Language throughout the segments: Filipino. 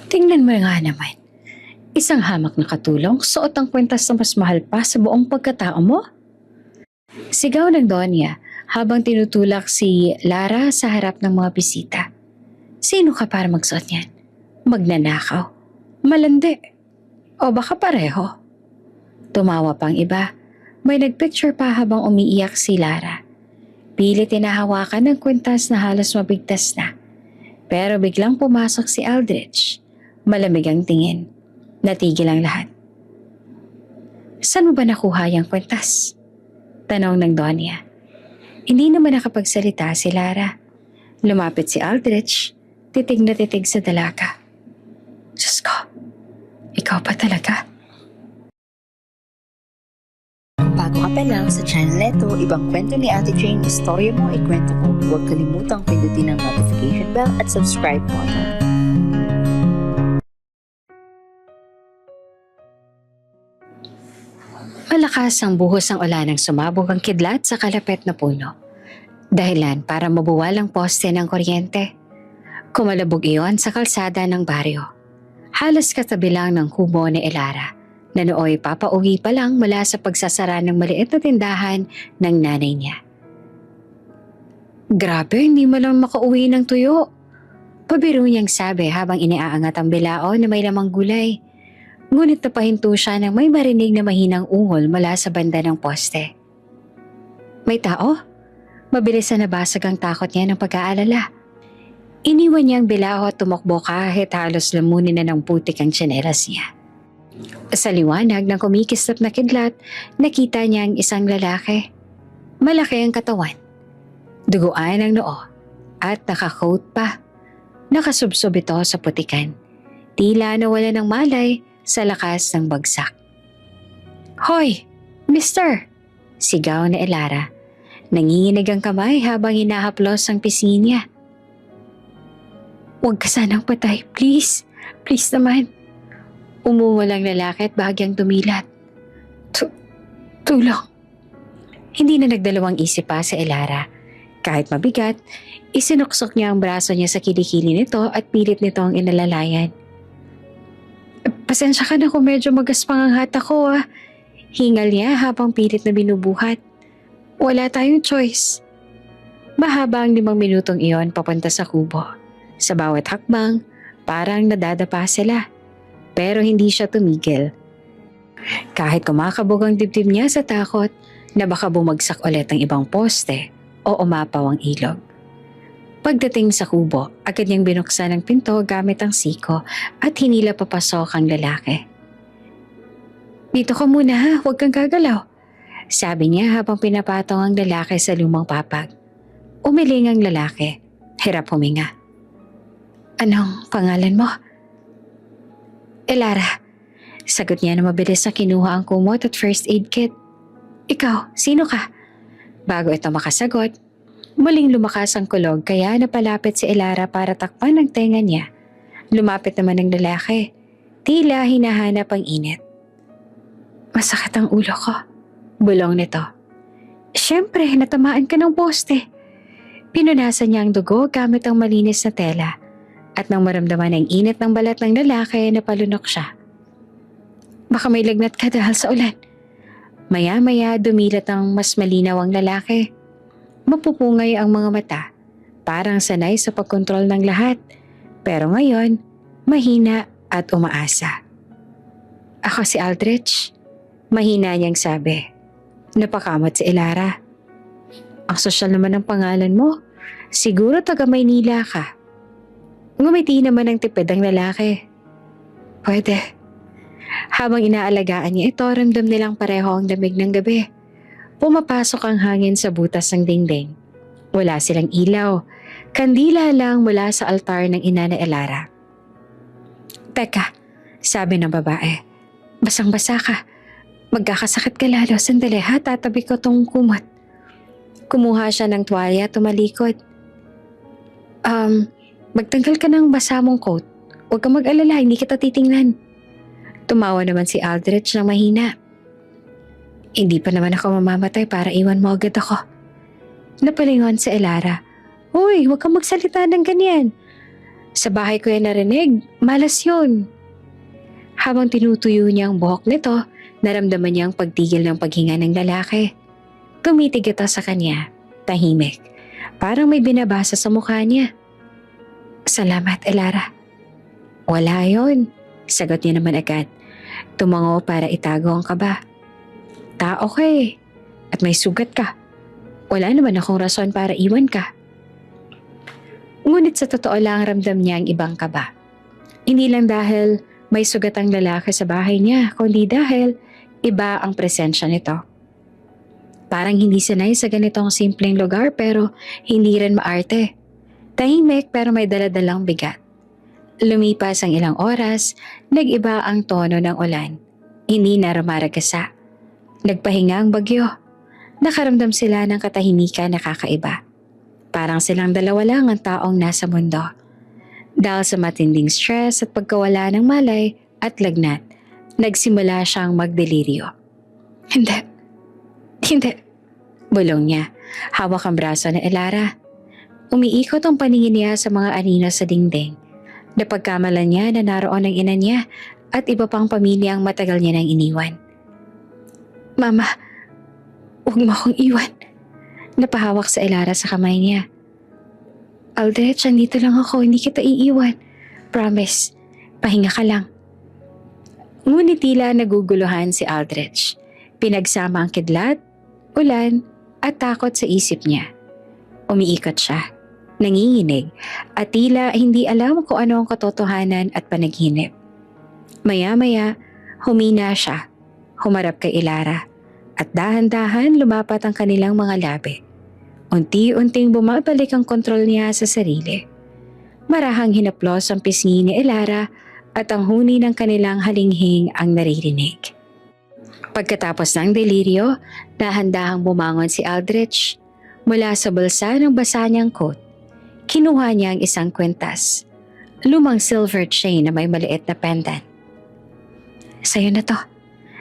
Tingnan mo nga naman. Isang hamak na katulong, suot ang kwintas na mas mahal pa sa buong pagkatao mo? Sigaw ng Donya habang tinutulak si Lara sa harap ng mga bisita. Sino ka para magsuot niyan? Magnanakaw? Malandi? O baka pareho? Tumawa pang iba. May nagpicture pa habang umiiyak si Lara. Pilit tinahawakan ng kwintas na halos mabigtas na. Pero biglang pumasok si Aldrich. Malamig ang tingin. Natigil ang lahat. Saan mo ba nakuha yung kwintas? Tanong ng Donya. Hindi naman nakapagsalita si Lara. Lumapit si Aldrich, titig na titig sa dalaga. Diyos ko, ikaw pa talaga? Bago ka pa lang sa channel neto, ibang kwento ni Ate Jane, istorya mo, ikwento ko. Huwag kalimutang pindutin ang notification bell at subscribe button. Malakas ang buhos ng ulan nang sumabog ang kidlat sa kalapit na puno. Dahilan para mabuwal ang poste ng kuryente. Kumalabog iyon sa kalsada ng baryo. Halos katabi lang ng kubo ni Elara na nooy papauwi pa lang mula sa pagsasara ng maliit na tindahan ng nanay niya. Grabe, hindi mo lang makauwi ng tuyo. Pabiro niyang sabi habang iniaangat ang bilao na may lamang gulay. Ngunit napahinto siya nang may marinig na mahinang ungol mula sa banda ng poste. May tao? Mabilis na nabasag ang takot niya ng pag-aalala. Iniwan niya ang bilao at tumakbo kahit halos lamunin na ng putik ang tsinelas niya. Sa liwanag ng kumikislap na kidlat, nakita niya ang isang lalaki. Malaki ang katawan. Duguan ang noo at nakakoat pa. Nakasubsob ito sa putikan. Tila nawala ng malay sa lakas ng bagsak. Hoy! Mister! Sigaw ni Elara. Nanginginig ang kamay habang hinahaplos ang pisngi niya. Huwag ka sanang patay, please. Please naman. Umungal ang lalaki at bahagyang dumilat. Tulong. Hindi na nagdalawang isip pa sa Elara. Kahit mabigat, isinuksok niya ang braso niya sa kilikili nito at pilit nito ang inalalayan. Pasensya ka na kung medyo magaspang ang hata ko ah. Hingal niya habang pilit na binubuhat. Wala tayong choice. Mahaba ang 5 minutong iyon papunta sa kubo. Sa bawat hakbang, parang nadadapa sila. Pero hindi siya tumigil. Kahit kumakabog ang dibdib niya sa takot na baka bumagsak ulit ang ibang poste o umapaw ang ilog. Pagdating sa kubo, agad niyang binuksan ang pinto gamit ang siko at hinila papasok ang lalaki. Dito ka muna ha, huwag kang gagalaw. Sabi niya habang pinapatong ang lalaki sa lumang papag. Umiling ang lalaki, hirap huminga. Anong pangalan mo? Elara. Sagot niya na mabilis na kinuha ang kumot at first aid kit. Ikaw, sino ka? Bago ito makasagot, muling lumakas ang kulog kaya napalapit si Elara para takpan ang tenga niya. Lumapit naman ang lalaki. Tila hinahanap ang init. Masakit ang ulo ko. Bulong nito. Siyempre, natamaan ka ng poste. Pinunasan niya ang dugo gamit ang malinis na tela. At nang maramdaman ang init ng balat ng lalaki, napalunok siya. Baka may lagnat ka dahil sa ulan. Maya-maya dumilat ang mas malinaw ang lalaki. Mapupungay ang mga mata. Parang sanay sa pagkontrol ng lahat. Pero ngayon, mahina at umaasa. Ako si Aldrich. Mahina niyang sabi. Napakamot si Elara. Ang sosyal naman ng pangalan mo. Siguro taga Maynila ka. Ngumiti naman ang tipid ang lalaki. Pwede. Habang inaalagaan niya ito, ramdam nilang pareho ang damig ng gabi. Pumapasok ang hangin sa butas ng dingding. Wala silang ilaw. Kandila lang mula sa altar ng ina ni Elara. Teka, sabi ng babae. Basang-basa ka. Magkakasakit ka lalo. Sandali ha, tatabi ko tong kumot. Kumuha siya ng tuwalya at tumalikod. Magtanggal ka ng basa mong coat. Huwag kang mag-alala, hindi kita titingnan. Tumawa naman si Aldrich ng mahina. Hindi pa naman ako mamamatay para iwan mo agad ako. Napalingon si Elara. Uy, huwag kang magsalita ng ganyan. Sa bahay ko yan narinig, malas yun. Habang tinutuyo niya ang buhok nito, naramdaman niya ang pagtigil ng paghinga ng lalaki. Tumitig ito sa kanya, tahimik. Parang may binabasa sa mukha niya. Salamat, Elara. Wala yon, sagot niya naman agad. Tumango para itago ang kaba. Tao ka eh, at may sugat ka. Wala naman akong rason para iwan ka. Ngunit sa totoo lang ramdam niya ang ibang kaba. Hindi lang dahil may sugat ang lalaki sa bahay niya, kundi dahil iba ang presensya nito. Parang hindi sanay sa ganitong simpleng lugar pero hindi rin maarte. Tahimik pero may daladalang bigat. Lumipas ang ilang oras, nag-iba ang tono ng ulan. Hindi na rumaragasa. Nagpahinga ang bagyo. Nakaramdam sila ng katahimikan na kakaiba. Parang silang dalawa lang ang taong nasa mundo. Dahil sa matinding stress at pagkawala ng malay at lagnat, nagsimula siyang magdeliryo. Hindi. Bulong niya, hawak ang braso ni Elara. Umiikot ang paningin niya sa mga anino sa dingding. Napagkamalan niya na naroon ang ina niya at iba pang pamilyang matagal niya nang iniwan. Mama, huwag mo akong iwan. Napahawak sa Elara sa kamay niya. Aldrich, andito lang ako, hindi kita iiwan. Promise, pahinga ka lang. Ngunit tila naguguluhan si Aldrich. Pinagsama ang kidlat, ulan, at takot sa isip niya. Umiikot siya, nanginginig, at tila hindi alam kung ano ang katotohanan at panaginip. Maya-maya, humina siya, humarap kay Elara, at dahan-dahan lumapat ang kanilang mga labi. Unti-unting bumabalik ang kontrol niya sa sarili. Marahang hinaplos ang pisngi ni Elara at ang huni ng kanilang halinghing ang naririnig. Pagkatapos ng deliryo, dahan-dahang bumangon si Aldrich. Mula sa bulsa ng basa niyang coat, kinuha niya ang isang kwintas, lumang silver chain na may maliit na pendant. Sa'yo na to,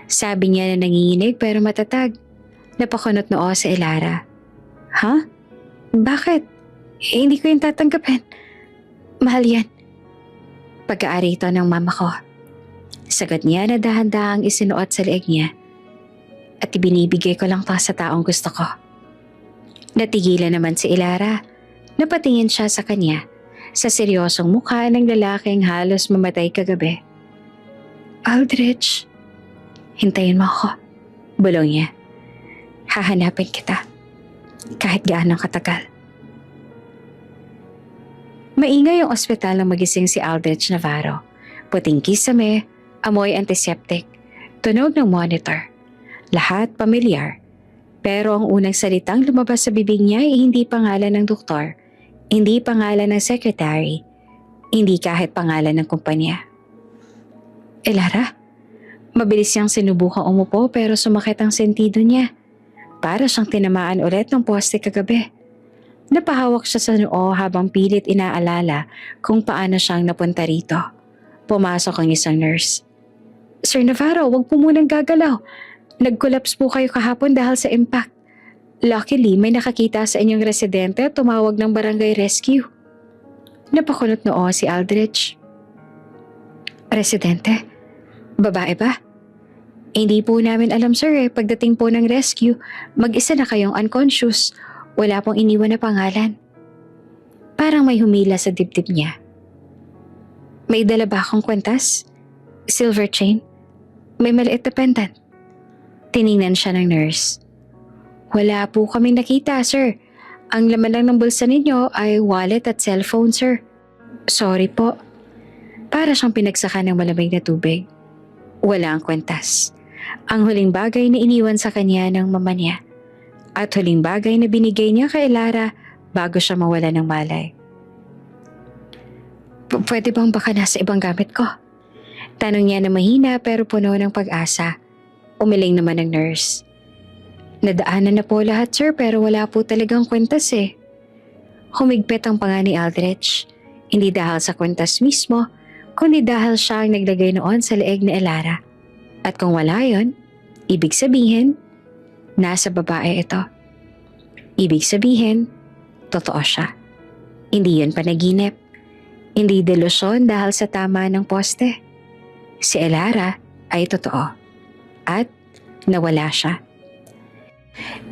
sabi niya na nanginginig pero matatag. Napakunot noo si Elara. Ha? Bakit? Hindi ko yung tatanggapin. Mahal yan. Pag-aari ito ng mama ko. Sagot niya na dahan-dahang isinuot sa leeg niya. At ibinibigay ko lang to sa taong gusto ko. Natigilan naman si Elara. Napatingin siya sa kanya, sa seryosong mukha ng lalaking halos mamatay kagabi. Aldrich, hintayin mo ako. Bulong niya. Hahanapin kita. Kahit gaano katagal. Maingay ang ospital nang magising si Aldrich Navarro. Puting kisame, amoy antiseptic, tunog ng monitor. Lahat pamilyar. Pero ang unang salitang lumabas sa bibig niya ay hindi pangalan ng doktor, hindi pangalan ng secretary, hindi kahit pangalan ng kumpanya. Elara, mabilis siyang sinubukang umupo pero sumakit ang sentido niya. Para siyang tinamaan ulit ng poste kagabi. Napahawak siya sa noo habang pilit inaalala kung paano siyang napunta rito. Pumasok ang isang nurse. Sir Navarro, wag po munang gagalaw. Nag-collapse po kayo kahapon dahil sa impact. Luckily, may nakakita sa inyong residente at tumawag ng barangay rescue. Napakunot noo si Aldrich. Residente? Babae ba? Hindi po namin alam sir pagdating po ng rescue, mag-isa na kayong unconscious. Wala pong iniwan na pangalan. Parang may humila sa dibdib niya. May dala ba akong kwentas? Silver chain? May maliit na pendant? Tiningnan siya ng nurse. Wala po kaming nakita sir. Ang laman lang ng bulsa ninyo ay wallet at cellphone sir. Sorry po. Para siyang pinagsakan ng malamig na tubig. Wala ang kwentas. Ang huling bagay na iniwan sa kanya ng mama niya at huling bagay na binigay niya kay Elara bago siya mawala ng malay. Pwede bang baka nasa ibang gamit ko? Tanong niya na mahina pero puno ng pag-asa. Umiling naman ng nurse. Nadaanan na po lahat sir pero wala po talagang kwentas eh. Humigpit ang panga ni Aldrich. Hindi dahil sa kwentas mismo, kundi dahil siya ang naglagay noon sa leeg ni Elara. At kung wala yon, ibig sabihin, nasa babae ito. Ibig sabihin, totoo siya. Hindi yun panaginip. Hindi delusyon dahil sa tama ng poste. Si Elara ay totoo. At nawala siya.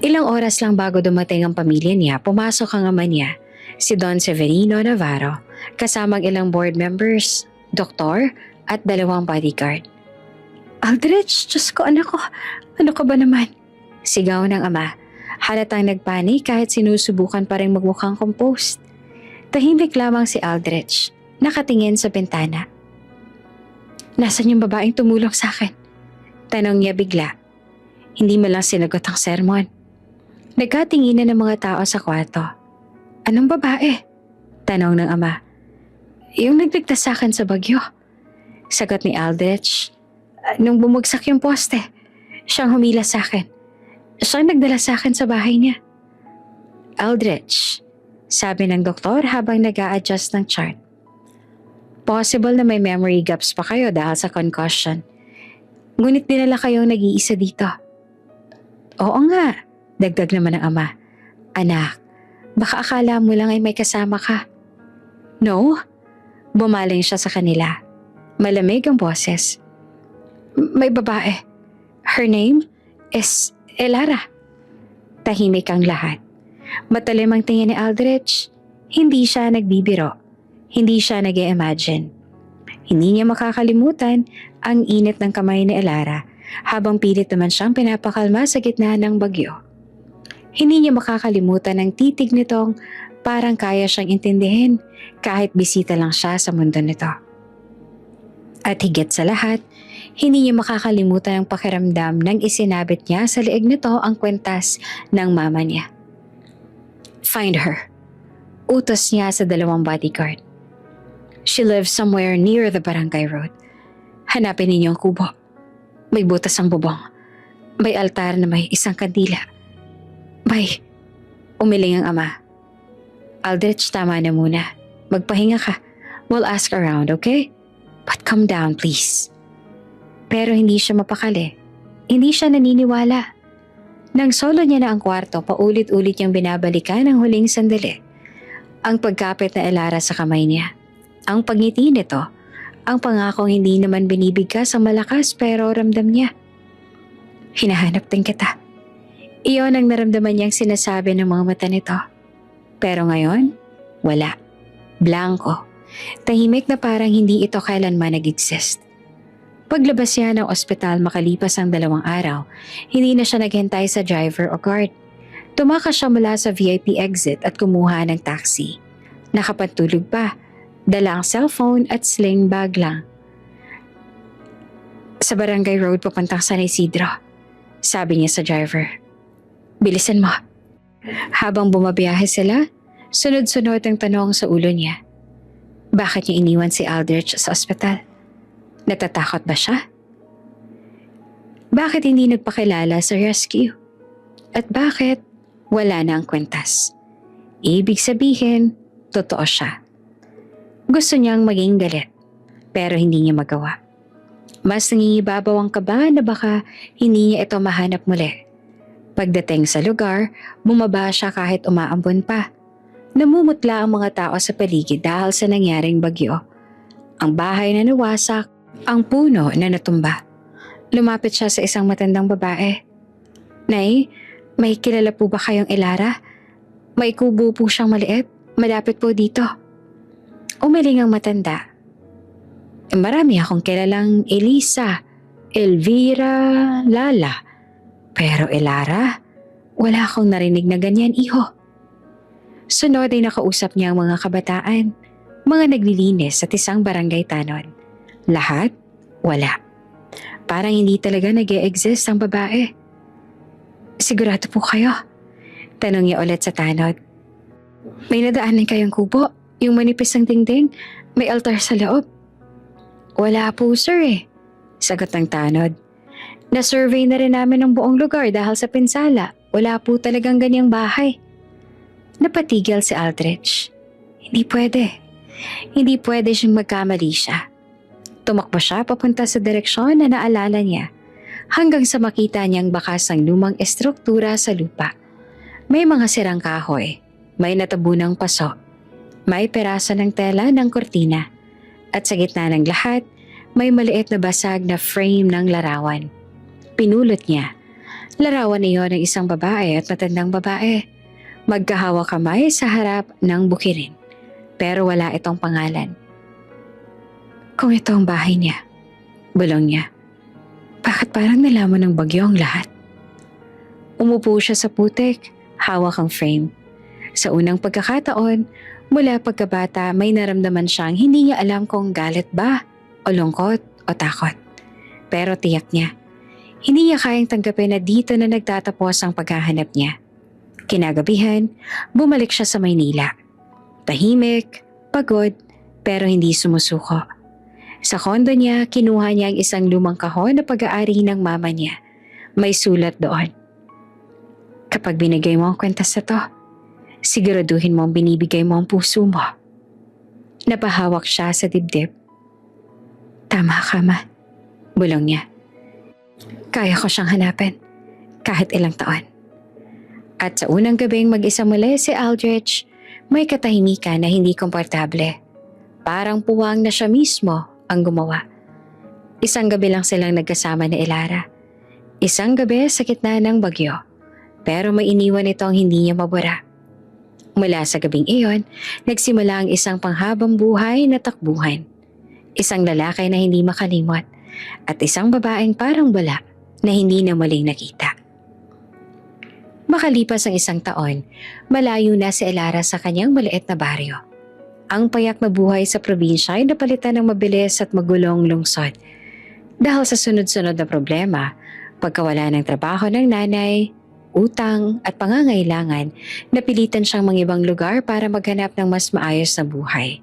Ilang oras lang bago dumating ang pamilya niya, pumasok ang ama niya, si Don Severino Navarro, kasamang ilang board members, doktor at 2 bodyguard. Aldrich, Diyos ko anak ko, ano ka ba naman? Sigaw ng ama, halatang nagpanik kahit sinusubukan pa rin magmukhang composed. Tahimik lamang si Aldrich, nakatingin sa bintana. Nasaan yung babaeng tumulong sa akin? Tanong niya bigla. Hindi mo lang sinagot ang sermon. Nagkatinginan ng mga tao sa kwarto. Anong babae? Tanong ng ama. Yung nagligtas sa akin sa bagyo. Sagot ni Aldrich. Nung bumagsak yung poste, siyang humila sa akin. Siyang nagdala sa akin sa bahay niya. Aldrich, sabi ng doktor habang nag-a-adjust ng chart. Possible na may memory gaps pa kayo dahil sa concussion. Ngunit dinala kayong nag-iisa dito. Oo nga, dagdag naman ng ama. Anak, baka akala mo lang ay may kasama ka. No? Bumaling siya sa kanila. Malamig ang boses. May babae. Her name is Elara. Tahimik ang lahat. Matalim ang tingin ni Aldrich. Hindi siya nagbibiro. Hindi siya nag-i-imagine. Hindi niya makakalimutan ang init ng kamay ni Elara habang pilit naman siyang pinapakalma sa gitna ng bagyo. Hindi niya makakalimutan ang titig nitong parang kaya siyang intindihin kahit bisita lang siya sa mundo nito. At higit sa lahat, hindi niya makakalimutan ang pakiramdam nang isinabit niya sa leeg nito ang kwentas ng mama niya. Find her. Utos niya sa 2 bodyguard. She lives somewhere near the barangay road. Hanapin ninyo ang kubo. May butas ang bubong. May altar na may isang kandila. Umiling ang ama. Aldrich, tama na muna. Magpahinga ka. We'll ask around, okay? But calm down, please. Pero hindi siya mapakali. Hindi siya naniniwala. Nang solo niya na ang kwarto, paulit-ulit niyang binabalikan ang huling sandali. Ang pagkapit na Elara sa kamay niya. Ang pagngiti nito. Ang pangakong hindi naman binibigkas ang malakas pero ramdam niya. Hinahanap din kita. Iyon ang naramdaman niyang sinasabi ng mga mata nito. Pero ngayon, wala. Blanco. Tahimik na parang hindi ito kailanman nag-exist. Paglabas niya ng ospital makalipas ang 2 araw, hindi na siya naghintay sa driver o guard. Tumakas siya mula sa VIP exit at kumuha ng taxi. Nakapatulog pa. Dala ang cellphone at sling bag lang. Sa barangay road papuntang San Isidro, sabi niya sa driver. Bilisan mo. Habang bumabiyahe sila, sunod-sunod ang tanong sa ulo niya. Bakit niya iniwan si Aldrich sa ospital? Natatakot ba siya? Bakit hindi nagpakilala sa rescue? At bakit wala na ang kwentas? Ibig sabihin, totoo siya. Gusto niyang maging galit, pero hindi niya magawa. Mas nangingibabaw ang kaba na baka hindi niya ito mahanap muli. Pagdating sa lugar, bumaba siya kahit umaambon pa. Namumutla ang mga tao sa paligid dahil sa nangyaring bagyo. Ang bahay na nawasak, ang puno na natumba. Lumapit siya sa isang matandang babae. Nay, may kilala po ba kayong Elara? May kubo po siyang maliit, malapit po dito. Umiling ang matanda. Marami akong kilalang Elisa, Elvira, Lala. Pero Elara, wala akong narinig na ganyan, iho. Sunod ay nakausap niya ang mga kabataan, mga naglilinis at isang barangay tanod. Lahat, wala. Parang hindi talaga nag-e-exist ang babae. Sigurado po kayo? Tanong niya ulit sa tanod. May nadaanan kayong kubo? Yung manipis ang dingding? May altar sa loob? Wala po sir sagot ng tanod. Na-survey na rin namin ang buong lugar dahil sa pinsala. Wala po talagang ganyang bahay. Napatigil si Aldrich. Hindi pwede. Hindi pwede siyang magkamali siya. Tumakbo siya papunta sa direksyon na naalala niya hanggang sa makita niyang bakas ng lumang estruktura sa lupa. May mga sirang kahoy, may natabunang paso, May peraso ng tela ng kurtina at sa gitna ng lahat, may maliit na basag na frame ng larawan. Pinulot niya. Larawan niyo ng isang babae at matandang babae. Magkahawak kamay sa harap ng bukirin. Pero wala itong pangalan. Kung ito ang bahay niya, bulong niya. Bakit parang nalaman ng bagyo ang lahat? Umupo siya sa putik, hawak ang frame. Sa unang pagkakataon, mula pagkabata may naramdaman siyang hindi niya alam kung galit ba, o lungkot, o takot. Pero tiyak niya, hindi niya kayang tanggapin na dito na nagtatapos ang paghahanap niya. Kinagabihan, bumalik siya sa Maynila. Tahimik, pagod, pero hindi sumusuko. Sa kondo niya, kinuha niya ang isang lumang kahon na pag-aari ng mama niya. May sulat doon. Kapag binigay mo ang kwentas na to, siguraduhin mo ang binibigay mo ang puso mo. Napahawak siya sa dibdib. Tama ka, ma. Bulong niya. Kaya ko siyang hanapin, kahit ilang taon. At sa unang gabing mag-isa muli si Aldrich, may katahimikan na hindi komportable. Parang puwang na siya mismo ang gumawa. Isang gabi lang silang nagkasama ni Elara. Isang gabi sa gitna ng bagyo. Pero may iniwan itong hindi niya mabura. Mula sa gabing iyon, nagsimula ang isang panghabang buhay na takbuhan. Isang lalaki na hindi makalimot at isang babaeng parang wala na hindi na muling nakita. Makalipas ang isang taon, malayo na si Elara sa kanyang maliit na baryo. Ang payak na buhay sa probinsya ay napalitan ng mabilis at magulong lungsod. Dahil sa sunod-sunod na problema, pagkawala ng trabaho ng nanay, utang at pangangailangan, napilitan siyang mangibang lugar para maghanap ng mas maayos na buhay.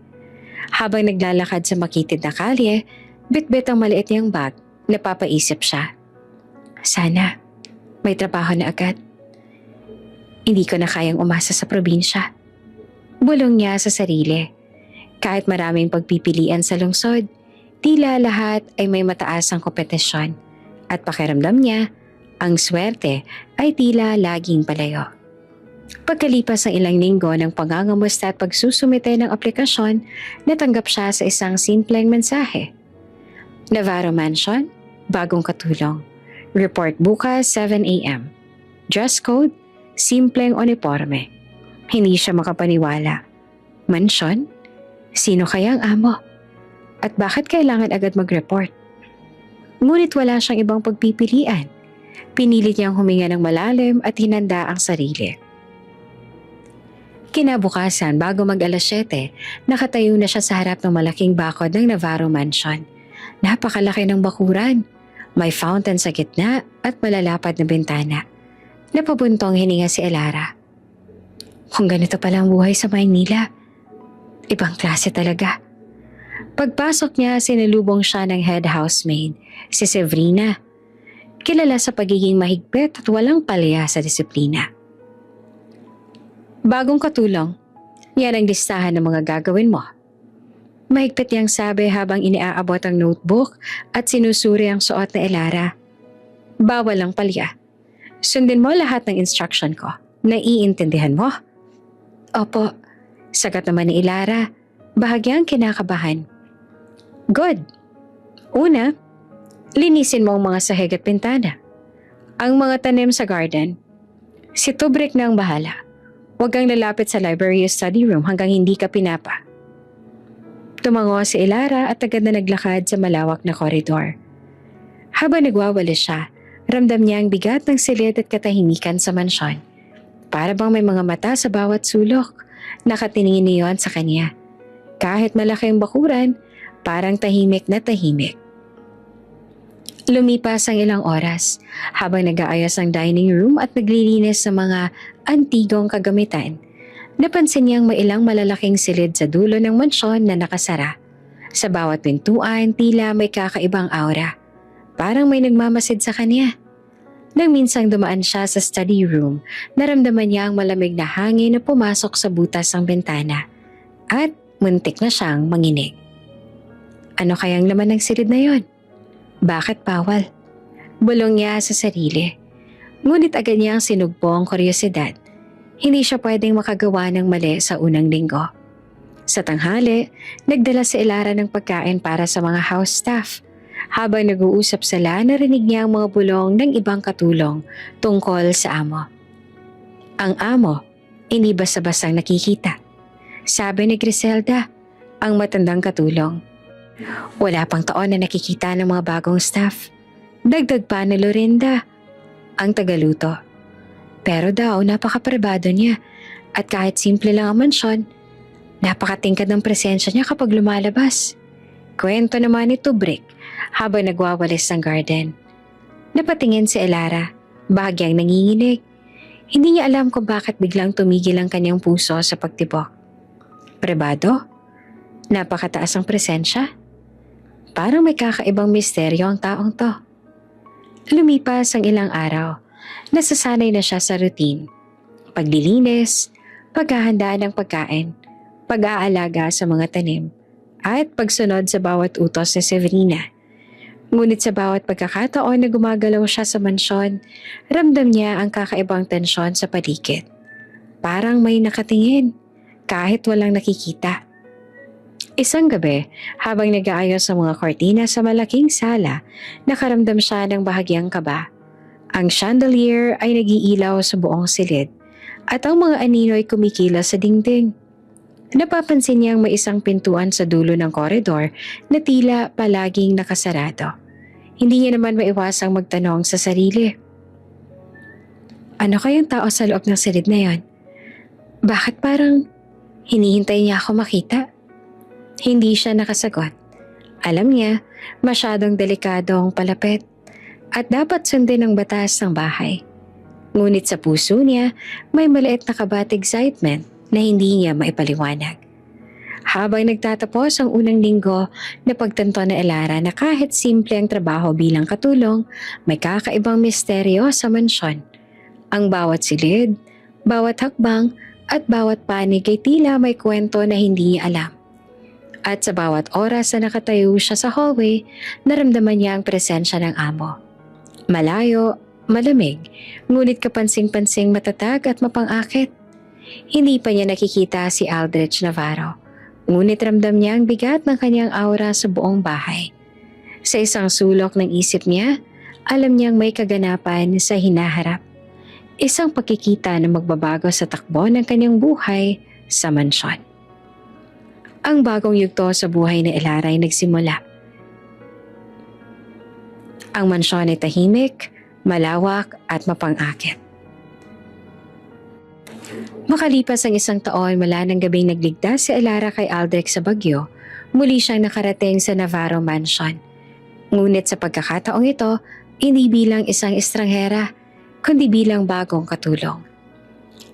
Habang naglalakad sa makitid na kalye, bitbit ang maliit niyang bag, napapaisip siya. Sana, may trabaho na agad. Hindi ko na kayang umasa sa probinsya. Bulong niya sa sarili. Kahit maraming pagpipilian sa lungsod, tila lahat ay may mataas ang kompetisyon at pakiramdam niya, ang swerte ay tila laging palayo. Pagkalipas ng ilang linggo ng pangangamusta at pagsusumite ng aplikasyon, natanggap siya sa isang simpleng mensahe. Navarro Mansion, bagong katulong. Report bukas 7 a.m. Dress code, simpleng uniforme. Hindi siya makapaniwala. Mansion? Sino kaya ang amo? At bakit kailangan agad mag-report? Ngunit wala siyang ibang pagpipilian. Pinilit niyang huminga ng malalim at hinanda ang sarili. Kinabukasan, bago mag-alas 7, nakatayo na siya sa harap ng malaking bakod ng Navarro Mansion. Napakalaki ng bakuran. May fountain sa gitna at malalapad na bintana. Napabuntong hininga si Elara. Kung ganito pala ang buhay sa Maynila, ibang klase talaga. Pagpasok niya, sinalubong siya ng head housemaid, si Severina. Kilala sa pagiging mahigpit at walang palya sa disiplina. Bagong katulong, yan ang listahan ng mga gagawin mo. Mahigpit niyang sabi habang iniaabot ang notebook at sinusuri ang suot na Elara. Bawal ang palya. Sundin mo lahat ng instruction ko. Naiintindihan mo? Opo, sagot naman ni Elara, bahagyang kinakabahan. Good. Una, linisin mo ang mga sahig at pintana. Ang mga tanim sa garden. Si Tubrick na ang bahala. Huwag kang lalapit sa library o study room hanggang hindi ka pinapa. Tumango si Elara at agad na naglakad sa malawak na koridor. Habang nagwawalis siya, ramdam niya ang bigat ng silid at katahimikan sa mansyon. Para bang may mga mata sa bawat sulok, nakatingin niyon sa kanya. Kahit malaki ang bakuran, parang tahimik na tahimik. Lumipas ang ilang oras habang nag-aayos ang dining room at naglilinis sa mga antigong kagamitan. Napansin niyang may ilang malalaking silid sa dulo ng mansyon na nakasara. Sa bawat pintuan, tila may kakaibang aura. Parang may nagmamasid sa kanya. Nang minsang dumaan siya sa study room, naramdaman niya ang malamig na hangin na pumasok sa butas ng bintana. At muntik na siyang manginig. Ano kayang laman ng silid na yon? Bakit bawal? Bulong niya sa sarili. Ngunit agad niyang sinugpo ang kuryosidad. Hindi siya pwedeng makagawa ng mali sa unang linggo. Sa tanghali, nagdala si Elara ng pagkain para sa mga house staff. Habang nag-uusap sila, narinig niya ang mga bulong ng ibang katulong tungkol sa amo. Ang amo, hindi basta-bastang nakikita. Sabi ni Griselda, ang matandang katulong. Wala pang taon na nakikita ng mga bagong staff. Dagdag pa ni Lorinda, ang tagaluto. Pero daw napakapribado niya at kahit simple lang ang mansyon, napakatingkad ng presensya niya kapag lumalabas. Kwento naman ni Tubrick habang nagwawalis ng garden. Napatingin si Elara, bahagyang nanginginig. Hindi niya alam kung bakit biglang tumigil ang kanyang puso sa pagtibok. Pribado? Napakataas ang presensya? Parang may kakaibang misteryo ang taong to. Lumipas ang ilang araw. Nasasanay na siya sa routine. Paglilinis, paghahandaan ng pagkain, pag-aalaga sa mga tanim, at pagsunod sa bawat utos ni Severina. Ngunit sa bawat pagkakataon na gumagalaw siya sa mansyon, ramdam niya ang kakaibang tensyon sa paligid. Parang may nakatingin, kahit walang nakikita. Isang gabi, habang nag-aayos sa mga kortina sa malaking sala, nakaramdam siya ng bahagyang kaba. Ang chandelier ay nag-iilaw sa buong silid at ang mga anino ay kumikilos sa dingding. Napapansin niyang may isang pintuan sa dulo ng koridor na tila palaging nakasarado. Hindi niya naman maiwasang magtanong sa sarili. Ano kayang tao sa loob ng silid na yon? Bakit parang hinihintay niya ako makita? Hindi siya nakasagot. Alam niya, masyadong delikadong palapit at dapat sundin ang batas ng bahay. Ngunit sa puso niya, may maliit na kaba at excitement na hindi niya maipaliwanag. Habang nagtatapos ang unang linggo, napagtanto na Elara na kahit simple ang trabaho bilang katulong, may kakaibang misteryo sa mansyon. Ang bawat silid, bawat hakbang at bawat panig ay tila may kwento na hindi niya alam. At sa bawat oras na nakatayo siya sa hallway, naramdaman niya ang presensya ng amo. Malayo, malamig, ngunit kapansing-pansing matatag at mapang-akit. Hindi pa niya nakikita si Aldrich Navarro, ngunit ramdam niya ang bigat ng kanyang aura sa buong bahay. Sa isang sulok ng isip niya, alam niyang may kaganapan sa hinaharap. Isang pagkikita na magbabago sa takbo ng kanyang buhay sa mansyon. Ang bagong yugto sa buhay ni Elara ay nagsimula. Ang mansyon ay tahimik, malawak at mapang-akit. Makalipas ang isang taon mula ng gabing nagligtas si Elara kay Aldrich sa Bagyo, muli siyang nakarating sa Navarro Mansion. Ngunit sa pagkakataong ito, hindi bilang isang estranghera, kundi bilang bagong katulong.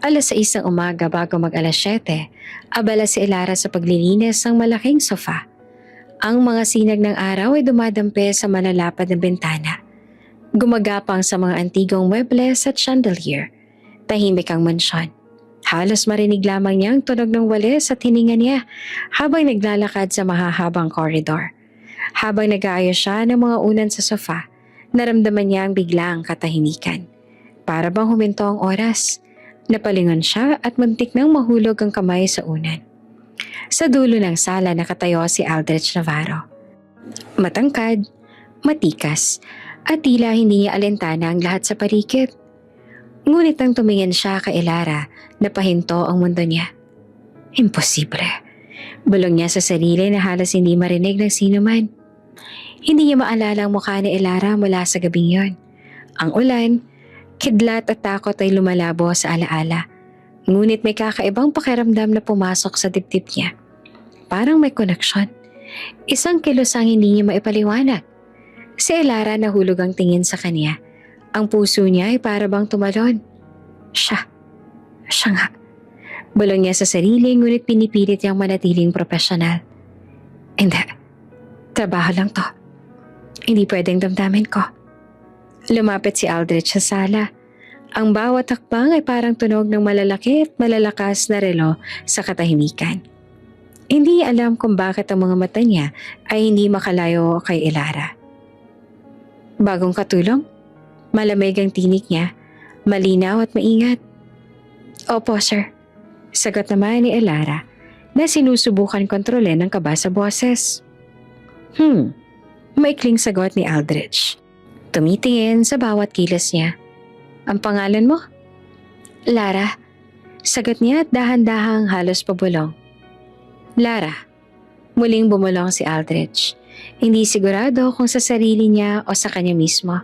6:00 ng umaga bago mag-alas 7, abala si Elara sa paglilinis ng malaking sofa. Ang mga sinag ng araw ay dumadampi sa malalapad na bintana. Gumagapang sa mga antigong muebles at chandelier. Tahimik ang mansyon. Halos marinig lamang niya ang tunog ng walis at hininga niya habang naglalakad sa mahahabang koridor. Habang nag-aayos siya ng mga unan sa sofa, naramdaman niya ang biglang katahimikan. Para bang huminto ang oras. Napalingon siya at muntik nang mahulog ang kamay sa unan. Sa dulo ng sala nakatayo si Aldrich Navarro. Matangkad, matikas, at tila hindi niya alintana ang lahat sa paligid. Ngunit nang tumingin siya kay Elara, napahinto ang mundo niya. Imposible. Bulong niya sa sarili na halos hindi marinig ng sino man. Hindi niya maalala ang mukha ni Elara mula sa gabing yon. Ang ulan, kidlat at takot ay lumalabo sa alaala. Ngunit may kakaibang pakiramdam na pumasok sa dibdib niya. Parang may koneksyon. Isang kilosang hindi niya maipaliwanag. Si Elara nahulog ang tingin sa kanya. Ang puso niya ay para bang tumalon. Siya nga. Bulong niya sa sarili ngunit pinipilit niyang manatiling profesional. Hindi. Trabaho lang to. Hindi pwedeng damdamin ko. Lumapit si Aldrich sa sala. Ang bawat hakbang ay parang tunog ng malalaki at malalakas na relo sa katahimikan. Hindi niya alam kung bakit ang mga mata niya ay hindi makalayo kay Elara. Bagong katulong? Malamig ang tinig niya, malinaw at maingat. Opo, sir. Sagot naman ni Elara. na sinusubukan kontrolin ng kaba sa boses. Maikling sagot ni Aldrich. Tumitingin sa bawat kilos niya. Ang pangalan mo? Lara. Sagot niya at dahan-dahang halos pabulong. Lara. Muling bumulong si Aldrich. Hindi sigurado kung sa sarili niya o sa kanya mismo.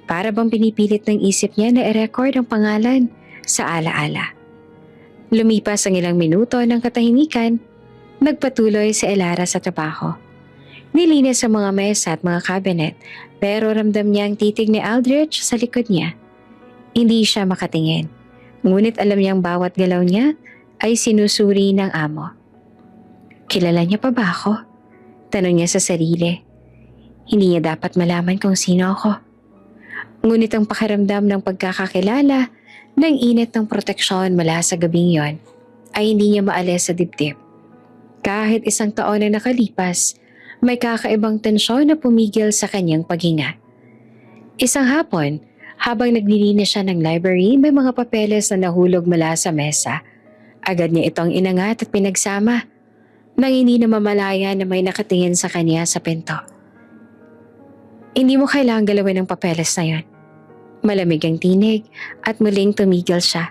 Para bang pinipilit ng isip niya na i-record ang pangalan sa alaala. Lumipas ang ilang minuto ng katahimikan, nagpatuloy si Elara sa trabaho. Nilinis ang mga mesa at mga cabinet pero ramdam niya ang titig ni Aldrich sa likod niya. Hindi siya makatingin, ngunit alam niyang bawat galaw niya ay sinusuri ng amo. Kilala niya pa ba ako? Tanong niya sa sarili. Hindi niya dapat malaman kung sino ako. Ngunit ang pakiramdam ng pagkakakilala ng init ng proteksyon mula sa gabing yon ay hindi niya maalis sa dibdib. Kahit isang taon na nakalipas, may kakaibang tensyon na pumigil sa kanyang paghinga. Isang hapon, habang naglilinis siya ng library, may mga papeles na nahulog mula sa mesa. Agad niya itong inangat at pinagsama, nang hindi na mamalaya na may nakatingin sa kanya sa pinto. Hindi mo kailangang galawin ang papeles na yon. Malamig ang tinig at muling tumigil siya.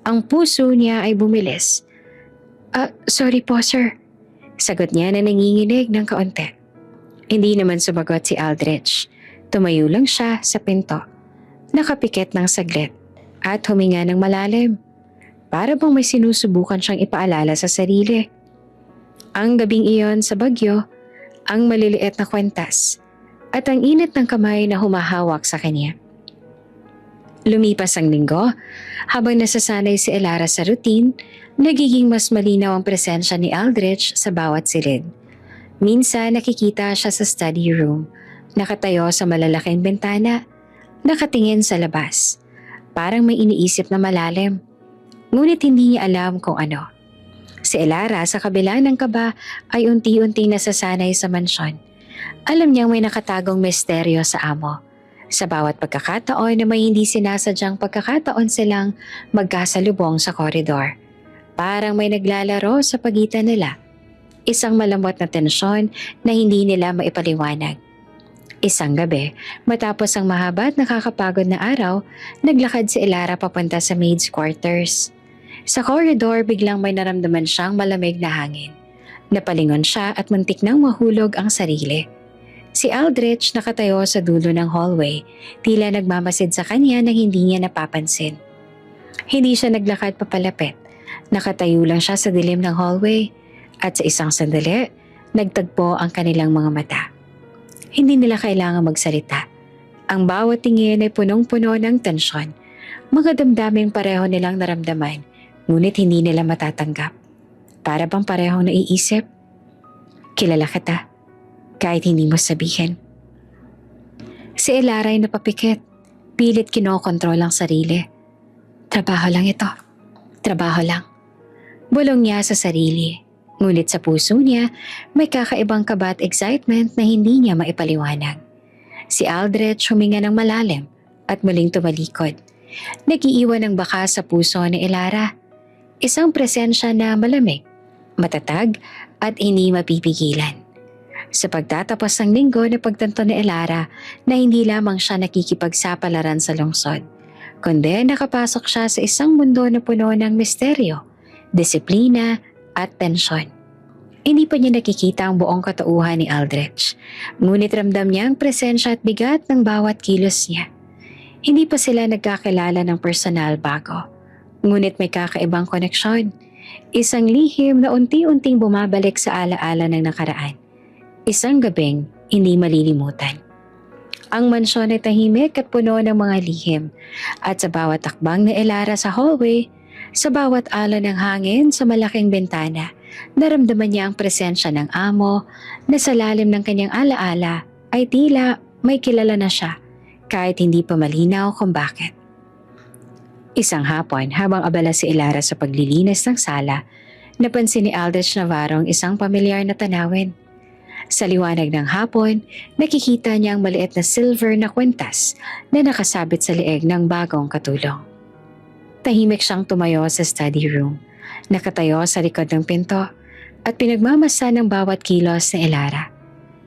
Ang puso niya ay bumilis. Sorry po sir. Sagot niya na nanginginig ng kaunti. Hindi naman sumagot si Aldrich. Tumayo lang siya sa pinto. Nakapikit ng saglit at huminga ng malalim. Para bang may sinusubukan siyang ipaalala sa sarili. Ang gabing iyon sa bagyo, ang maliliit na kwentas at ang init ng kamay na humahawak sa kanya. Lumipas ang linggo, habang nasasanay si Elara sa routine, nagiging mas malinaw ang presensya ni Aldrich sa bawat silid. Minsan nakikita siya sa study room, nakatayo sa malalaking bintana, nakatingin sa labas. Parang may iniisip na malalim, ngunit hindi niya alam kung ano. Si Elara sa kabila ng kaba ay unti-unting nasasanay sa mansyon. Alam niyang may nakatagong misteryo sa amo. Sa bawat pagkakataon na may hindi sinasadyang pagkakataon silang magkasalubong sa koridor. Parang may naglalaro sa pagitan nila. Isang malambot na tensyon na hindi nila maipaliwanag. Isang gabi, matapos ang mahaba at nakakapagod na araw, naglakad si Elara papunta sa maid's quarters. Sa corridor, biglang may naramdaman siyang malamig na hangin. Napalingon siya at muntik nang mahulog ang sarili. Si Aldrich nakatayo sa dulo ng hallway, tila nagmamasid sa kanya nang hindi niya napapansin. Hindi siya naglakad papalapit, nakatayo lang siya sa dilim ng hallway at sa isang sandali, nagtagpo ang kanilang mga mata. Hindi nila kailangan magsalita. Ang bawat tingin ay punong-puno ng tensyon, mga damdaming pareho nilang naramdaman, ngunit hindi nila matatanggap. Para bang parehong naiisip? Kilala kita. Kahit hindi mo sabihin. Si Elara ay napapikit. Pilit kinokontrol ang sarili. Trabaho lang ito. Trabaho lang. Bulong niya sa sarili. Ngunit sa puso niya, may kakaibang kaba at excitement na hindi niya maipaliwanag. Si Aldrich huminga ng malalim at muling tumalikod. Nag-iiwan ng baka sa puso ni Elara. Isang presensya na malamig, matatag at hindi mapipigilan. Sa pagtatapos ng linggo na pagtanto ni Elara na hindi lamang siya nakikipagsapalaran sa lungsod, kundi nakapasok siya sa isang mundo na puno ng misteryo, disiplina at tensyon. Hindi pa niya nakikita ang buong katauhan ni Aldrich, ngunit ramdam niya ang presensya at bigat ng bawat kilos niya. Hindi pa sila nagkakilala ng personal bago, ngunit may kakaibang koneksyon, isang lihim na unti-unting bumabalik sa alaala ng nakaraan. Isang gabing hindi malilimutan. Ang mansyon ay tahimik at puno ng mga lihim at sa bawat takbang ni Elara sa hallway, sa bawat alon ng hangin sa malaking bintana, naramdaman niya ang presensya ng amo na sa lalim ng kanyang alaala ay tila may kilala na siya kahit hindi pa malinaw kung bakit. Isang hapon habang abala si Elara sa paglilinis ng sala, napansin ni Aldrich Navarro ang isang pamilyar na tanawin. Sa liwanag ng hapon, nakikita niya ang maliit na silver na kwentas na nakasabit sa leeg ng bagong katulong. Tahimik siyang tumayo sa study room. Nakatayo sa likod ng pinto, at pinagmamasa ng bawat kilos ni Elara.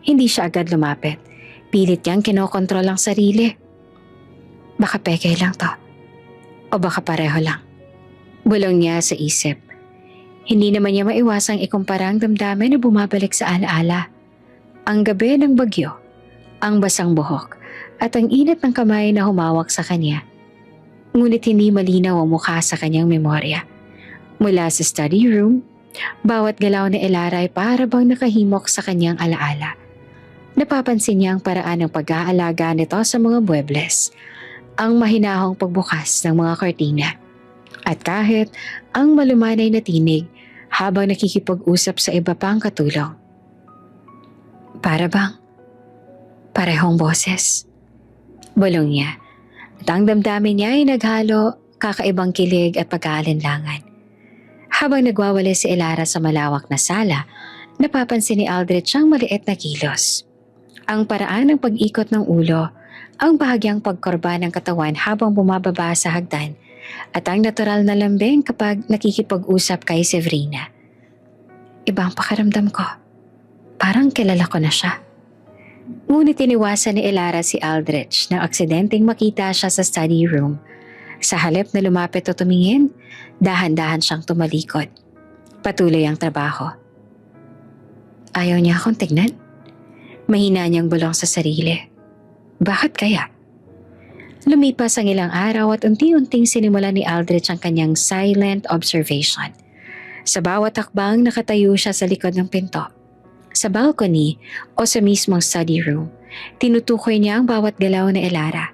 Hindi siya agad lumapit. Pilit niyang kinokontrol ang sarili. Baka peke lang to. O baka pareho lang. Bulong niya sa isip. Hindi naman niya maiwasang ikumpara ang damdamin na bumabalik sa alaala. Ang gabi ng bagyo, ang basang buhok, at ang init ng kamay na humawak sa kanya. Ngunit hindi malinaw ang mukha sa kanyang memorya. Mula sa study room, bawat galaw ni Elara ay para bang nakahimok sa kanyang alaala. Napapansin niya ang paraan ng pag-aalaga nito sa mga muebles, ang mahinahong pagbukas ng mga kortina, at kahit ang malumanay na tinig habang nakikipag-usap sa iba pang katulong. Para bang parehong boses. Bulong niya, at ang damdamin niya ay naghalo kakaibang kilig at pag-aalinlangan. Habang nagwawala si Elara sa malawak na sala, napapansin ni Aldrich ang maliit na kilos. Ang paraan ng pag-ikot ng ulo, ang bahagyang pagkorba ng katawan habang bumababa sa hagdan, at ang natural na lambing kapag nakikipag-usap kay Severina. Ibang pakiramdam ko. Parang kilala ko na siya. Ngunit iniwasan ni Elara si Aldrich nang aksidenteng makita siya sa study room. Sa halip na lumapit o tumingin, dahan-dahan siyang tumalikod. Patuloy ang trabaho. Ayaw niya akong tignan. Mahina niyang bulong sa sarili. Bakit kaya? Lumipas ang ilang araw at unti-unting sinimula ni Aldrich ang kanyang silent observation. Sa bawat hakbang nakatayo siya sa likod ng pinto. Sa balcony o sa mismong study room, tinutukoy niya ang bawat galaw na Elara.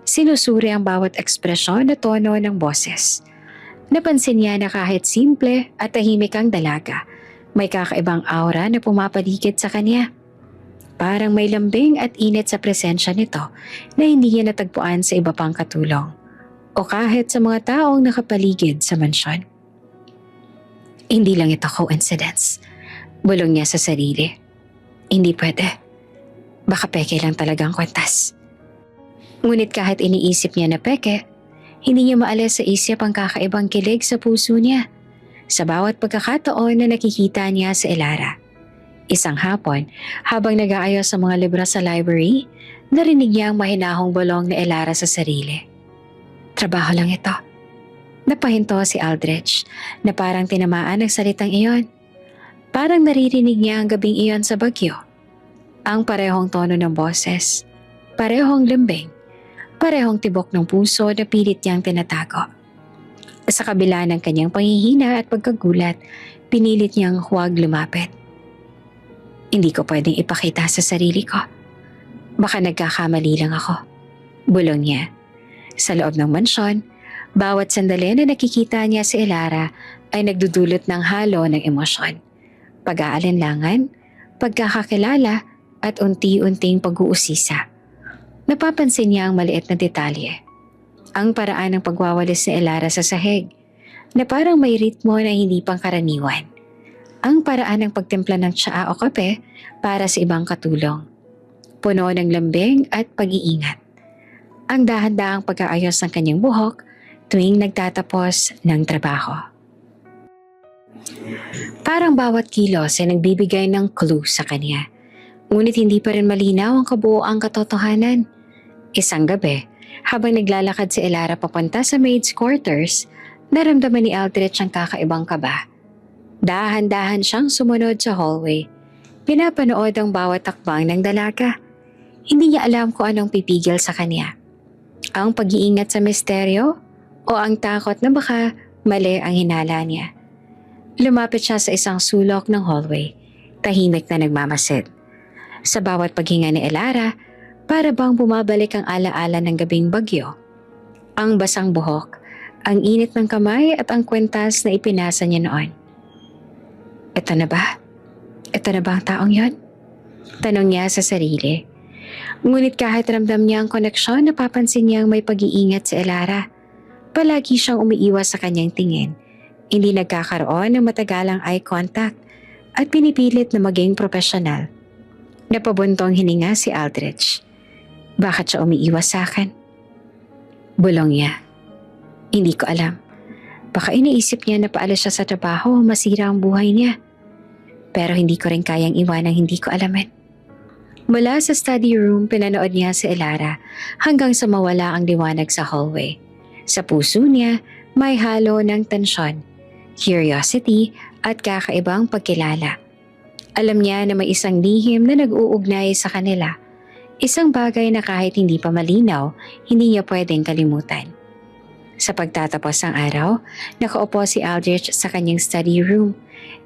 Sinusuri ang bawat ekspresyon na tono ng boses. Napansin niya na kahit simple at tahimik ang dalaga, may kakaibang aura na pumapaligid sa kanya. Parang may lambing at init sa presensya nito na hindi niya natagpuan sa iba pang katulong o kahit sa mga taong nakapaligid sa mansyon. Hindi lang ito coincidence. Bulong niya sa sarili. Hindi pwede. Baka peke lang talagang kwentas. Ngunit kahit iniisip niya na peke, hindi niya maalis sa isip ang kakaibang kilig sa puso niya. Sa bawat pagkakataon na nakikita niya sa Elara. Isang hapon, habang nag-aayos sa mga libro sa library, narinig niya ang mahinahong bulong ni Elara sa sarili. Trabaho lang ito. Napahinto si Aldrich na parang tinamaan ng salitang iyon. Parang naririnig niya ang gabing iyon sa bagyo. Ang parehong tono ng boses, parehong lambing, parehong tibok ng puso na pilit niyang tinatago. Sa kabila ng kanyang panghihina at pagkagulat, pinilit niyang huwag lumapit. Hindi ko pwedeng ipakita sa sarili ko. Baka nagkakamali lang ako. Bulong niya. Sa loob ng mansyon, bawat sandali na nakikita niya si Elara ay nagdudulot ng halo ng emosyon. Pag-aalinlangan, pagkakakilala at unti-unting pag-uusisa. Napapansin niya ang maliit na detalye. Ang paraan ng pagwawalis ni Elara sa sahig na parang may ritmo na hindi pangkaraniwan. Ang paraan ng pagtimpla ng tsaa o kape para sa ibang katulong. Puno ng lambing at pag-iingat. Ang dahan-dahang pag-aayos ng kanyang buhok tuwing nagtatapos ng trabaho. Parang bawat kilos ay nagbibigay ng clue sa kanya. Ngunit hindi pa rin malinaw ang kabuoang katotohanan. Isang gabi, habang naglalakad si Elara papunta sa maid's quarters, naramdaman ni Aldrich ang kakaibang kaba. Dahan-dahan siyang sumunod sa hallway. Pinapanood ang bawat takbang ng dalaga. Hindi niya alam kung anong pipigil sa kanya. Ang pag-iingat sa misteryo o ang takot na baka mali ang hinala niya. Lumapit siya sa isang sulok ng hallway, tahimik na nagmamasid. Sa bawat paghinga ni Elara, para bang bumabalik ang alaala ng gabing bagyo. Ang basang buhok, ang init ng kamay at ang kwentas na ipinasa niya noon. Ito na ba? Ito na ba ang taong yon? Tanong niya sa sarili. Ngunit kahit ramdam niya ang koneksyon, napapansin niyang may pag-iingat si Elara. Palagi siyang umiiwas sa kanyang tingin. Hindi nagkakaroon ng matagalang eye contact at pinipilit na maging profesional. Napabuntong hininga si Aldrich. Bakit siya umiiwas sa akin? Bulong niya. Hindi ko alam. Baka iniisip niya na paalis siya sa trabaho o masira ang buhay niya. Pero hindi ko rin kayang iwanang hindi ko alamin. Mula sa study room, pinanood niya si Elara hanggang sa mawala ang liwanag sa hallway. Sa puso niya, may halo ng tensyon, curiosity at kakaibang pagkilala. Alam niya na may isang lihim na nag-uugnay sa kanila. Isang bagay na kahit hindi pa malinaw, hindi niya pwedeng kalimutan. Sa pagtatapos ng araw, nakaupo si Aldrich sa kanyang study room.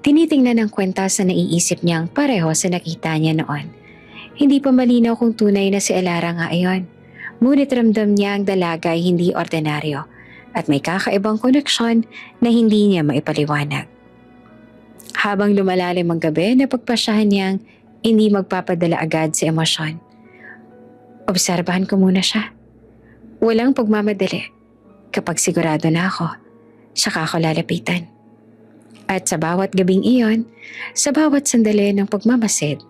Tinitingnan ang kwenta sa naiisip niyang pareho sa nakita niya noon. Hindi pa malinaw kung tunay na si Elara nga ayon. Ngunit ramdam niya ang dalaga ay hindi ordinaryo at may kakaibang koneksyon na hindi niya maipaliwanag. Habang lumalalim ang gabi, napagpasyahan niyang hindi magpapadala agad sa emosyon. Obserbahan ko muna siya. Walang pagmamadali. Kapag sigurado na ako, saka ako lalapitan. At sa bawat gabing iyon, sa bawat sandali ng pagmamasid,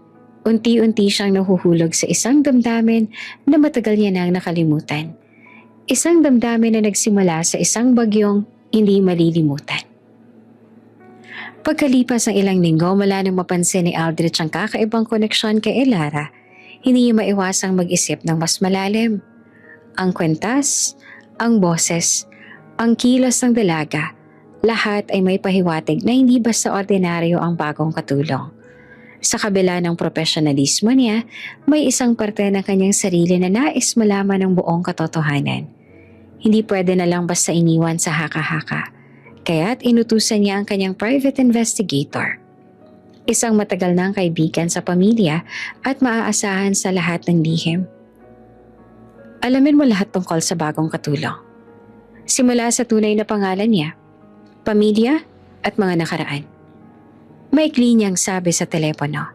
unti-unti siyang nahuhulog sa isang damdamin na matagal niya nang nakalimutan. Isang damdamin na nagsimula sa isang bagyong hindi malilimutan. Pagkalipas ng ilang linggo mula nang mapansin ni Aldrich ang kakaibang koneksyon kay Elara, hindi niya maiwasang mag-isip ng mas malalim. Ang kwentas, ang boses, ang kilos ng dalaga, lahat ay may pahiwatig na hindi basta ordinaryo ang bagong katulong. Sa kabila ng profesionalismo niya, may isang parte ng kanyang sarili na nais malaman ng buong katotohanan. Hindi pwede na lang basta iniwan sa haka-haka, kaya't inutusan niya ang kanyang private investigator. Isang matagal nang kaibigan sa pamilya at maaasahan sa lahat ng lihim. Alamin mo lahat tungkol sa bagong katulong. Simula sa tunay na pangalan niya, pamilya at mga nakaraan. Maikli niyang sabi sa telepono.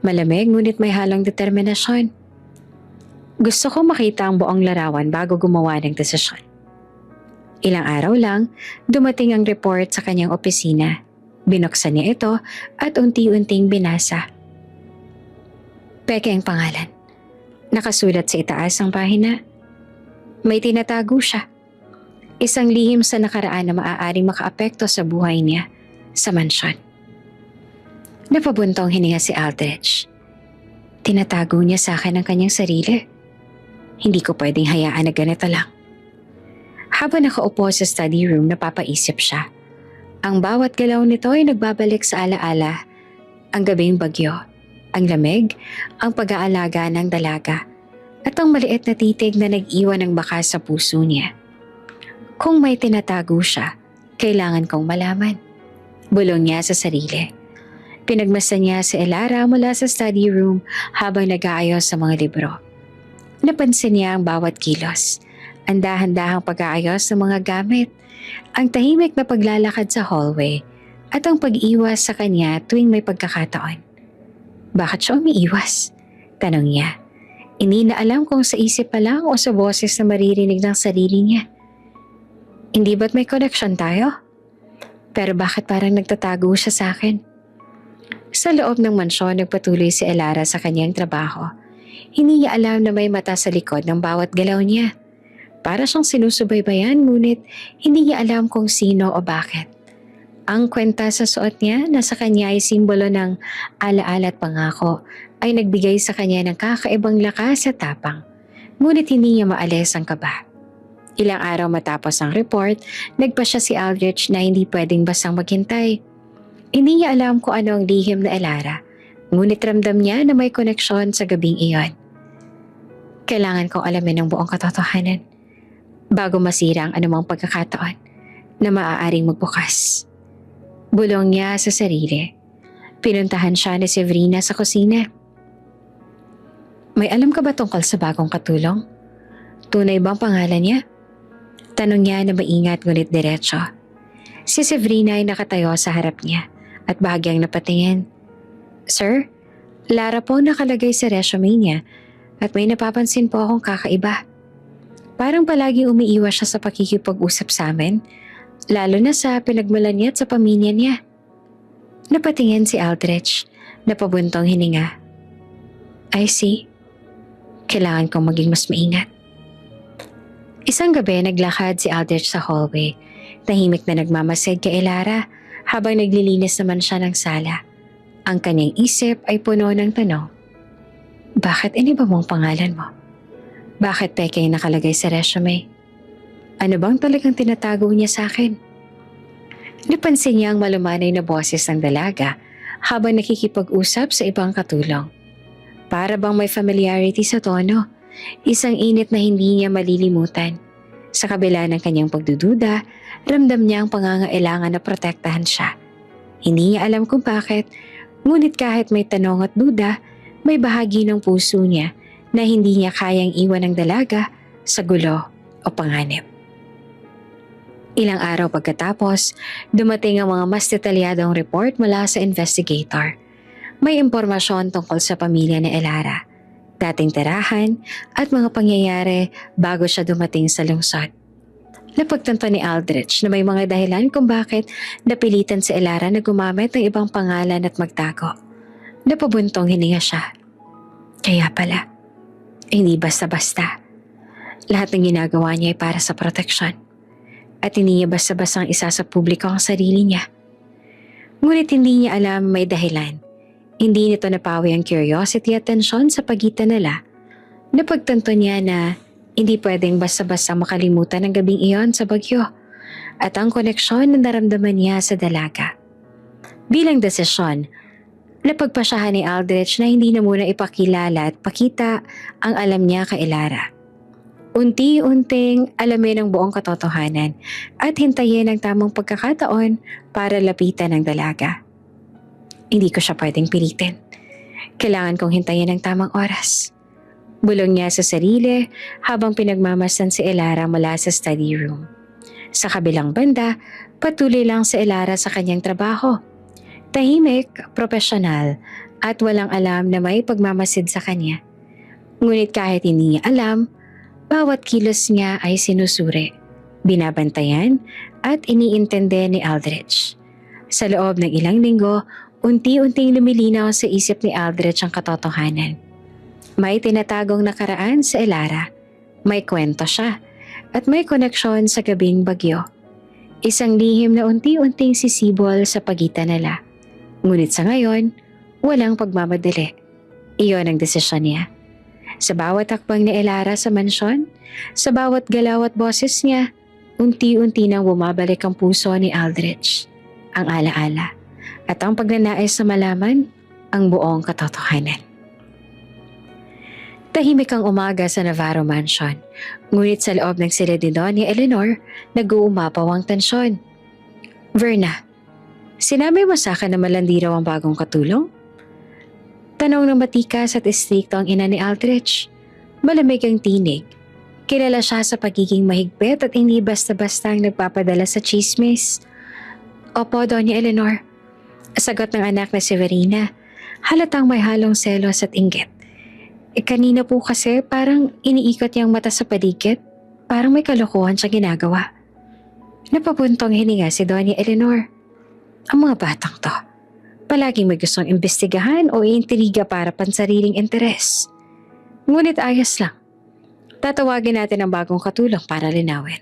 Malamig ngunit may halong determinasyon. Gusto ko makita ang buong larawan bago gumawa ng desisyon. Ilang araw lang, dumating ang report sa kanyang opisina. Binuksan niya ito at unti-unting binasa. Peke ang pangalan. Nakasulat sa itaas ang pahina. May tinatago siya. Isang lihim sa nakaraan na maaaring makaapekto sa buhay niya sa mansyon. Napabuntong hininga si Aldrich. Tinatago niya sa akin ang kanyang sarili. Hindi ko pwedeng hayaan na ganito lang. Habang nakaupo sa study room, napapaisip siya. Ang bawat galaw nito ay nagbabalik sa alaala. Ang gabing bagyo, ang lamig, ang pag-aalaga ng dalaga, at ang maliit na titig na nag-iwan ng bakas sa puso niya. Kung may tinatago siya, kailangan kong malaman. Bulong niya sa sarili. Pinagmasdan niya si Elara mula sa study room habang nag-aayos sa mga libro. Napansin niya ang bawat kilos, ang dahan-dahang pag-aayos ng mga gamit, ang tahimik na paglalakad sa hallway, at ang pag-iwas sa kanya tuwing may pagkakataon. Bakit siya umiiwas? Tanong niya. Hindi na alam kung sa isip pa lang o sa boses na maririnig ng sarili niya. Hindi ba't may connection tayo? Pero bakit parang nagtatago siya sa akin? Sa loob ng mansyon, nagpatuloy si Elara sa kanyang trabaho. Hindi niya alam na may mata sa likod ng bawat galaw niya. Para siyang sinusubaybayan, ngunit hindi niya alam kung sino o bakit. Ang kwenta sa suot niya na sa kanya ay simbolo ng alaala at pangako ay nagbigay sa kanya ng kakaibang lakas at tapang. Ngunit hindi niya maalis ang kaba. Ilang araw matapos ang report, nagpasya si Aldrich na hindi pwedeng bastang maghintay. Hindi niya alam kung ano ang lihim na Elara, ngunit ramdam niya na may koneksyon sa gabing iyon. Kailangan kong alamin ang buong katotohanan bago masira ang anumang pagkakataon na maaaring magbukas. Bulong niya sa sarili. Pinuntahan siya ni Severina sa kusina. May alam ka ba tungkol sa bagong katulong? Tunay bang pangalan niya? Tanong niya na maingat ngunit diretso. Si Severina ay nakatayo sa harap niya at bahagyang napatingin. Sir, Lara po nakalagay sa resume niya at may napapansin po akong kakaiba. Parang palagi umiiwas siya sa pakikipag-usap sa amin, lalo na sa pinagmulan niya at sa pamilya niya. Napatingin si Aldrich, napabuntong hininga. I see. Kailangan kong maging mas maingat. Isang gabi naglakad si Aldrich sa hallway. Tahimik na nagmamasid kay Elara habang naglilinis naman siya ng sala. Ang kanyang isip ay puno ng tanong. Bakit iniba mong pangalan mo? Bakit peke ang nakalagay sa resume? Ano bang talagang tinatago niya sa akin? Napansin niya ang malumanay na boses ng dalaga habang nakikipag-usap sa ibang katulong. Para bang may familiarity sa tono, isang init na hindi niya malilimutan. Sa kabila ng kanyang pagdududa, ramdam niya ang pangangailangan na protektahan siya. Hindi niya alam kung bakit, ngunit kahit may tanong at duda, may bahagi ng puso niya na hindi niya kayang iwan ng dalaga sa gulo o panganib. Ilang araw pagkatapos, dumating ang mga mas detalyadong report mula sa investigator. May impormasyon tungkol sa pamilya ni Elara, dating tirahan at mga pangyayari bago siya dumating sa lungsod. Napagtanto ni Aldrich na may mga dahilan kung bakit napilitan si Elara na gumamit ng ibang pangalan at magtago. Napabuntong hininga siya. Kaya pala, hindi basta-basta. Lahat ng ginagawa niya ay para sa proteksyon. At hindi niya basta-bastang isa sa publiko ang sarili niya. Ngunit hindi niya alam may dahilan. Hindi nito napawi ang curiosity at tensyon sa pagitan nila. Napagtanto niya na hindi pwedeng basta-basta makalimutan ang gabing iyon sa Bagyo at ang koneksyon na naramdaman niya sa dalaga. Bilang desisyon, napagpasyahan ni Aldrich na hindi na muna ipakilala at pakita ang alam niya kay Elara. Unti-unting alamin ang buong katotohanan at hintayin ang tamang pagkakataon para lapitan ang dalaga. Hindi ko siya pwedeng pilitin. Kailangan kong hintayin ang tamang oras. Bulong niya sa sarili habang pinagmamasdan si Elara mula sa study room. Sa kabilang banda, patuloy lang si Elara sa kanyang trabaho. Tahimik, propesyonal at walang alam na may pagmamasid sa kanya. Ngunit kahit hindi niya alam, bawat kilos niya ay sinusuri, binabantayan at iniintindi ni Aldrich. Sa loob ng ilang linggo, unti-unting lumilinaw sa isip ni Aldrich ang katotohanan. May tinatagong nakaraan sa Elara, may kwento siya, at may koneksyon sa gabing Bagyo. Isang lihim na unti-unting sisibol sa pagitan nila. Ngunit sa ngayon, walang pagmamadali. Iyon ang desisyon niya. Sa bawat hakbang ni Elara sa mansyon, sa bawat galaw at boses niya, unti-unti nang bumabalik ang puso ni Aldrich, ang alaala, at ang pagnanais na malaman ang buong katotohanan. Tahimik ang umaga sa Navarro Mansion, ngunit sa loob ng silid ni Doña Eleanor, nag-uumapaw ang tensyon. Verna, sinabi mo sa akin na malandi raw ang bagong katulong? Tanong ng matikas at istrikto ang ina ni Aldrich. Malamig ang tinig. Kilala siya sa pagiging mahigpit at hindi basta-basta ang nagpapadala sa chismis. Opo, Doña Eleanor. Sagot ng anak na si Verena. Halatang may halong selos at inggit. Kanina po kasi parang iniikot niyang mata sa paligid. Parang may kalokohan siya ginagawa. Napabuntong hininga si Doña Eleanor. Ang mga batang to. Palaging may gustong imbestigahan o iintriga para pansariling interes. Ngunit ayos lang. Tatawagin natin ang bagong katulong para linawin.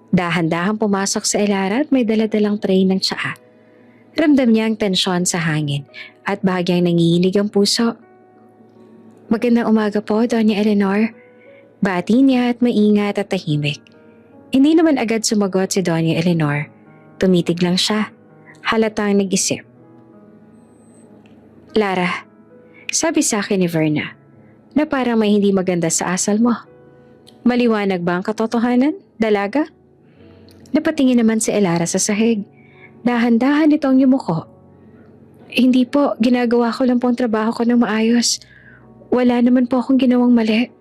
Dahan-dahan pumasok sa Elara at may daladalang tray ng tsaa. Ramdam niya ang tensyon sa hangin at bahagyang nanginginig ang puso. Magandang umaga po, Doña Eleanor. Bati niya at maingat at tahimik. Hindi naman agad sumagot si Doña Eleanor. Tumitig lang siya. Halatang nag-isip. Lara, sabi sa akin ni Verna na parang may hindi maganda sa asal mo. Maliwanag ba ang katotohanan, dalaga? Napatingin naman si Elara sa sahig. Dahan-dahan itong yumuko. Hindi po, ginagawa ko lang po ang trabaho ko ng maayos. Wala naman po akong ginawang mali.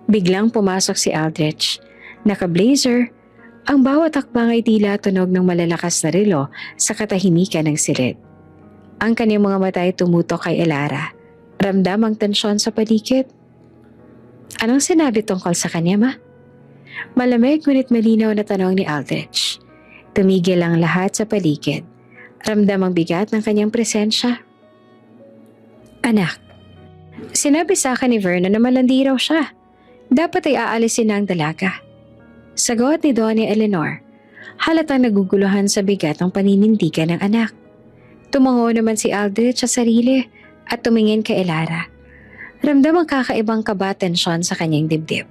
Biglang pumasok si Aldrich. Naka-blazer. Ang bawat hakbang ay tila tunog ng malalakas na relo sa katahimikan ng silid. Ang kanyang mga mata ay tumutok kay Elara. Ramdam ang tensyon sa paligid. Anong sinabi tungkol sa kanya, ma? Malamig ngunit malinaw na tanong ni Aldrich. Tumigil ang lahat sa paligid. Ramdam ang bigat ng kanyang presensya. Anak, sinabi sa akin ni Verna na malandi raw siya. Dapat ay aalisin na ang dalaga. Sagot ni Doña Eleanor. Halatang naguguluhan sa bigat ng paninindigan ng anak. Tumango naman si Aldrich sa sarili at tumingin kay Elara. Ramdam ang kakaibang kaba at tensyon sa kanyang dibdib.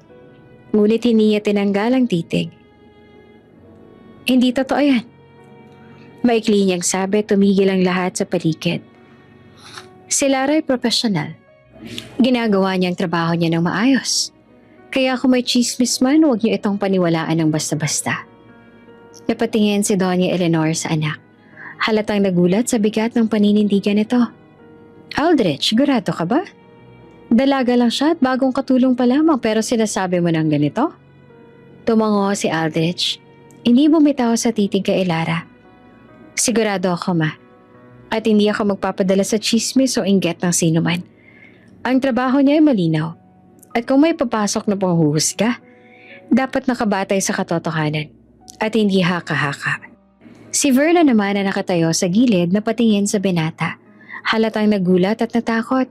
Ngunit hindi niya tinanggal ang titig. Hindi totoo yan. Maikli niyang sabi, tumigil ang lahat sa paligid. Si Lara ay profesional. Ginagawa niyang trabaho niya ng maayos. Kaya kung may chismis man, huwag niyo itong paniwalaan ng basta-basta. Napatingin si Doña Eleanor sa anak. Halatang nagulat sa bigat ng paninindigan nito. Aldrich, sigurado ka ba? Dalaga lang siya at bagong katulong pa lamang pero sinasabi mo ng ganito? Tumango si Aldrich. Hindi bumitaw sa titig kay Elara. Sigurado ako, ma. At hindi ako magpapadala sa chismis o inggit ng sino man. Ang trabaho niya ay malinaw. At kung may papasok na panghuhusga, dapat nakabatay sa katotohanan at hindi haka-haka. Si Verna naman na nakatayo sa gilid na patingin sa binata. Halatang nagulat at natakot.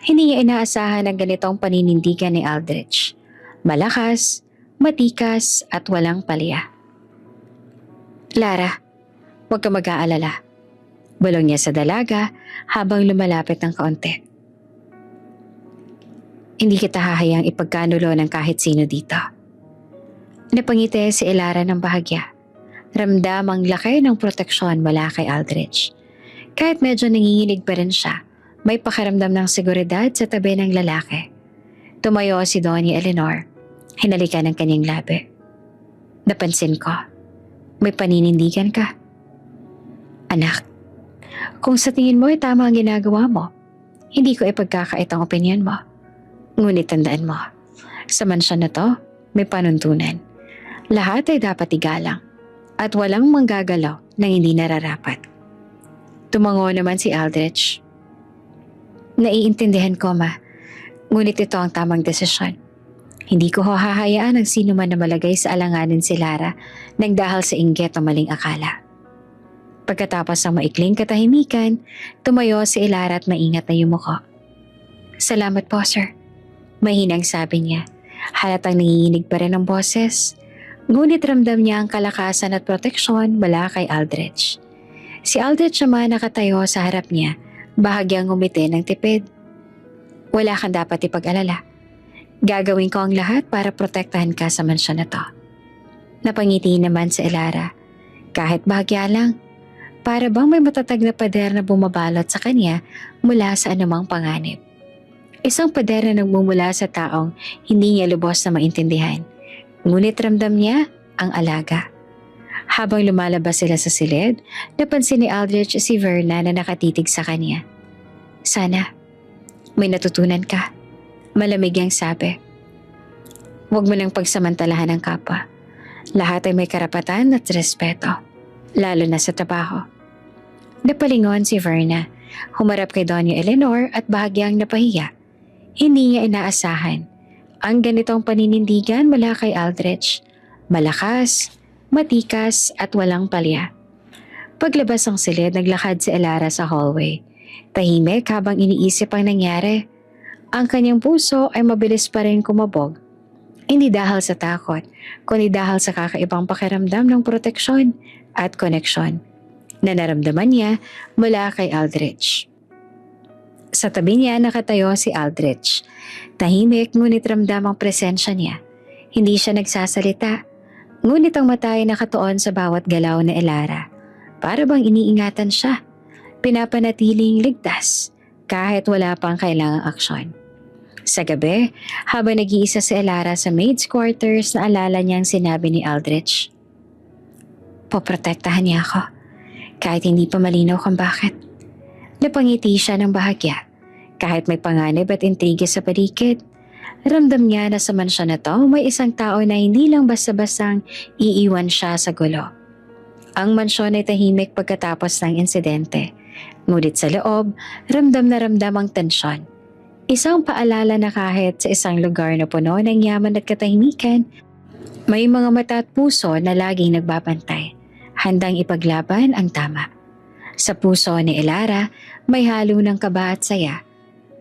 Hindi niya inaasahan ang ganitong paninindigan ni Aldrich. Malakas, matikas at walang palya. Lara, huwag ka mag-aalala. Bulong niya sa dalaga habang lumalapit ng kaunti. Hindi kita hahayang ipagkanulo ng kahit sino dito. Napangiti si Elara ng bahagya. Ramdam ang laki ng proteksyon mula kay Aldrich. Kahit medyo nanginginig pa rin siya, may pakiramdam ng seguridad sa tabi ng lalaki. Tumayo si Doña Eleanor. Hinalikan ng kanyang labi. Napansin ko, may paninindigan ka. Anak, kung sa tingin mo ay tama ang ginagawa mo, hindi ko ipagkakait ang opinyon mo. Ngunit tandaan mo, sa mansyon na to, may panuntunan. Lahat ay dapat igalang at walang manggagalaw nang hindi nararapat. Tumango naman si Aldrich. Naiintindihan ko, ma. Ngunit ito ang tamang desisyon. Hindi ko hahayaan ang sino man na malagay sa alanganin si Lara nang dahil sa inggit o maling akala. Pagkatapos ng maikling katahimikan, tumayo si Elara at maingat na yumuko. Salamat po, sir. Mahinang sabi niya. Halatang nanginginig pa rin ang boses. Ngunit ramdam niya ang kalakasan at proteksyon mula kay Aldrich. Si Aldrich naman nakatayo sa harap niya, bahagyang ngumiti ng tipid. Wala kang dapat ipag-alala. Gagawin ko ang lahat para protektahan ka sa mansyon na to. Napangiti naman si Elara. Kahit bahagya lang, para bang may matatag na pader na bumabalot sa kanya mula sa anumang panganib. Isang pader na nagmumula sa taong hindi niya lubos na maintindihan. Ngunit ramdam niya ang alaga. Habang lumalabas sila sa silid, napansin ni Aldrich si Verna na nakatitig sa kanya. Sana, may natutunan ka. Malamig ang sabi. Huwag mo nang pagsamantalahan ng kapwa. Lahat ay may karapatan at respeto, lalo na sa trabaho. Napalingon si Verna, humarap kay Doña Eleanor at bahagyang napahiya. Hindi niya inaasahan ang ganitong paninindigan mula kay Aldrich. Malakas, matikas at walang palya. Paglabas ng silid, naglakad si Elara sa hallway. Tahimik habang iniisip ang nangyari. Ang kanyang puso ay mabilis pa rin kumabog. Hindi dahil sa takot, kundi dahil sa kakaibang pakiramdam ng proteksyon at koneksyon na naramdaman niya mula kay Aldrich. Sa tabi niya nakatayo si Aldrich. Tahimik ngunit ramdam ang presensya niya. Hindi siya nagsasalita, ngunit ang mata ay nakatuon sa bawat galaw na Elara. Para bang iniingatan siya. Pinapanatiling ligtas kahit wala pang kailangang aksyon. Sa gabi, habang nag-iisa si Elara sa maid's quarters, naalala niyang sinabi ni Aldrich. Poprotektahan niya ako, kahit hindi pa malinaw kung bakit. Napangiti siya ng bahagya. Kahit may panganib at intriga sa paligid, ramdam niya na sa mansyon na to may isang tao na hindi lang basta-bastang iiwan siya sa gulo. Ang mansyon ay tahimik pagkatapos ng insidente. Ngunit sa loob, ramdam na ramdam ang tensyon. Isang paalala na kahit sa isang lugar na puno ng yaman at katahimikan, may mga mata at puso na laging nagbabantay, handang ipaglaban ang tama. Sa puso ni Elara, may halo ng kaba at saya.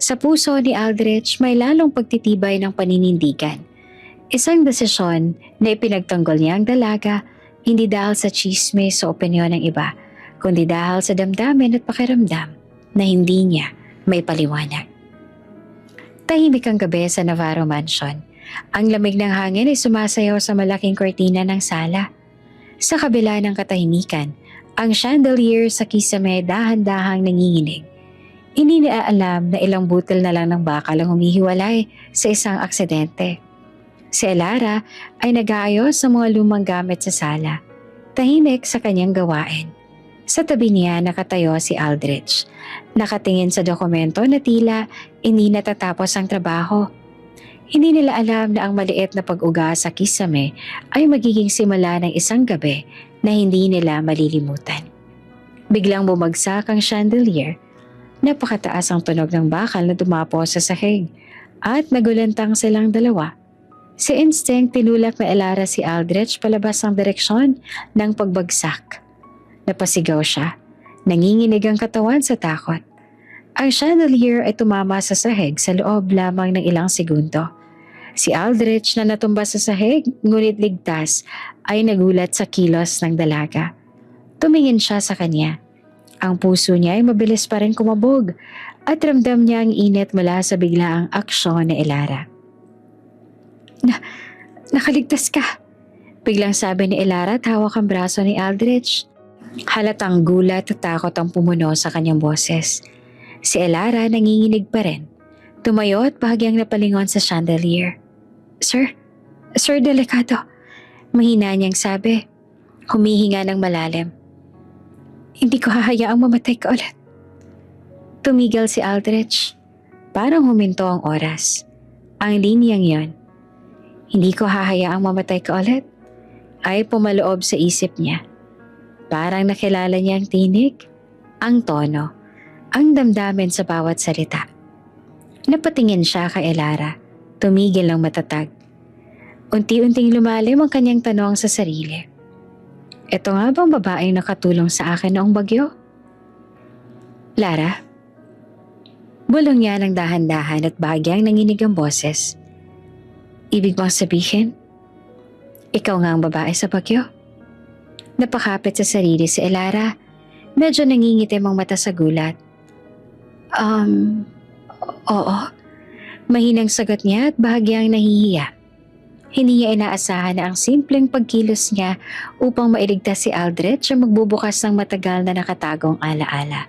Sa puso ni Aldrich, may lalong pagtitibay ng paninindigan. Isang desisyon na ipinagtanggol niya ang dalaga, hindi dahil sa chismis o opinyon ng iba, kundi dahil sa damdamin at pakiramdam na hindi niya may paliwanag. Tahimik ang gabi sa Navarro Mansion. Ang lamig ng hangin ay sumasayaw sa malaking kortina ng sala. Sa kabila ng katahimikan, ang chandelier sa kisame dahan-dahang nanginginig. Hindi niya alam na ilang butil na lang ng bakal ang humihiwalay sa isang aksidente. Si Elara ay nag-aayos sa mga lumang gamit sa sala, tahimik sa kanyang gawain. Sa tabi niya nakatayo si Aldrich, nakatingin sa dokumento na tila hindi natatapos ang trabaho. Hindi nila alam na ang maliit na pag-uga sa kisame ay magiging simula ng isang gabi na hindi nila malilimutan. Biglang bumagsak ang chandelier. Napakataas ang tunog ng bakal na dumapo sa sahig at nagulantang silang dalawa. Si Instinct tinulak na Elara si Aldrich palabas ang direksyon ng pagbagsak. Napasigaw siya. Nanginginig ang katawan sa takot. Ang chandelier ay tumama sa sahig sa loob lamang ng ilang segundo. Si Aldrich na natumba sa sahig ngunit ligtas ay nagulat sa kilos ng dalaga. Tumingin siya sa kanya. Ang puso niya ay mabilis pa rin kumabog at ramdam niya ang init mula sa biglaang aksyon ni Elara. Nakaligtas ka, biglang sabi ni Elara at hawak ang braso ni Aldrich. Halatang gulat at takot ang pumuno sa kanyang boses. Si Elara nanginginig pa rin. Tumayo at bahagyang napalingon sa chandelier. Sir, delikado. Mahina niyang sabi. Humihinga ng malalim. Hindi ko hahayaang mamatay ka ulit. Tumigil si Aldrich. Parang huminto ang oras. Ang linyang yon, hindi ko hahayaang mamatay ka ulit, ay pumaloob sa isip niya. Parang nakilala niya ang tinig, ang tono, ang damdamin sa bawat salita. Napatingin siya kay Elara. Tumigil ng matatag. Unti-unting lumalim ang kanyang tanong sa sarili. Ito nga bang babaeng nakatulong sa akin noong bagyo? Lara? Bulong niya ng dahan-dahan at bahagyang nanginig ang boses. Ibig bang sabihin, ikaw nga ang babae sa bagyo? Napakapit sa sarili si Elara. Medyo nangingitim ang mata sa gulat. Oo. Mahinang sagot niya at bahagyang nahihiya. Hindi niya inaasahan na ang simpleng pagkilos niya upang mailigtas si Aldrich ay magbubukas ng matagal na nakatagong alaala.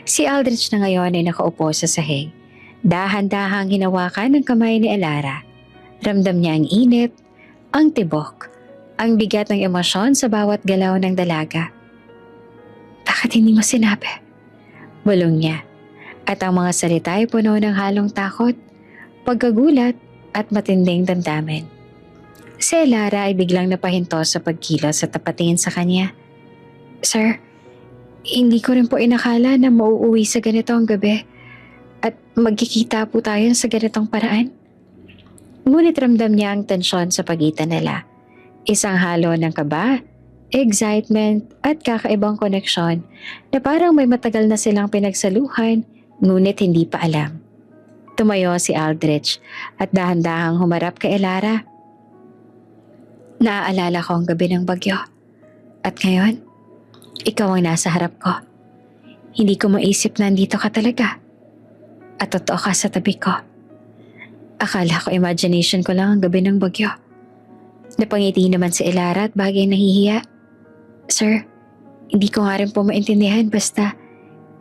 Si Aldrich na ngayon ay nakaupo sa sahig. Dahan-dahang hinawakan ng kamay ni Elara. Ramdam niya ang init, ang tibok, ang bigat ng emosyon sa bawat galaw ng dalaga. Bakit hindi mo sinabi? Bulong niya. At ang mga salita ay puno ng halong takot, pagkagulat at matinding damdamin. Si Elara ay biglang napahinto sa pagkilos at tapatingin sa kanya. Sir, hindi ko rin po inakala na mauuwi sa ganito ang gabi at magkikita po tayo sa ganitong paraan. Ngunit ramdam niya ang tensyon sa pagitan nila. Isang halo ng kaba, excitement at kakaibang koneksyon na parang may matagal na silang pinagsaluhan ngunit hindi pa alam. Tumayo si Aldrich at dahan-dahang humarap kay Elara. Naaalala ko ang gabi ng bagyo. At ngayon, ikaw ang nasa harap ko. Hindi ko maisip na andito ka talaga. At totoo ka sa tabi ko. Akala ko imagination ko lang ang gabi ng bagyo. Napangiti naman si Elara at bagay nahihiya. Sir, hindi ko nga rin po maintindihan basta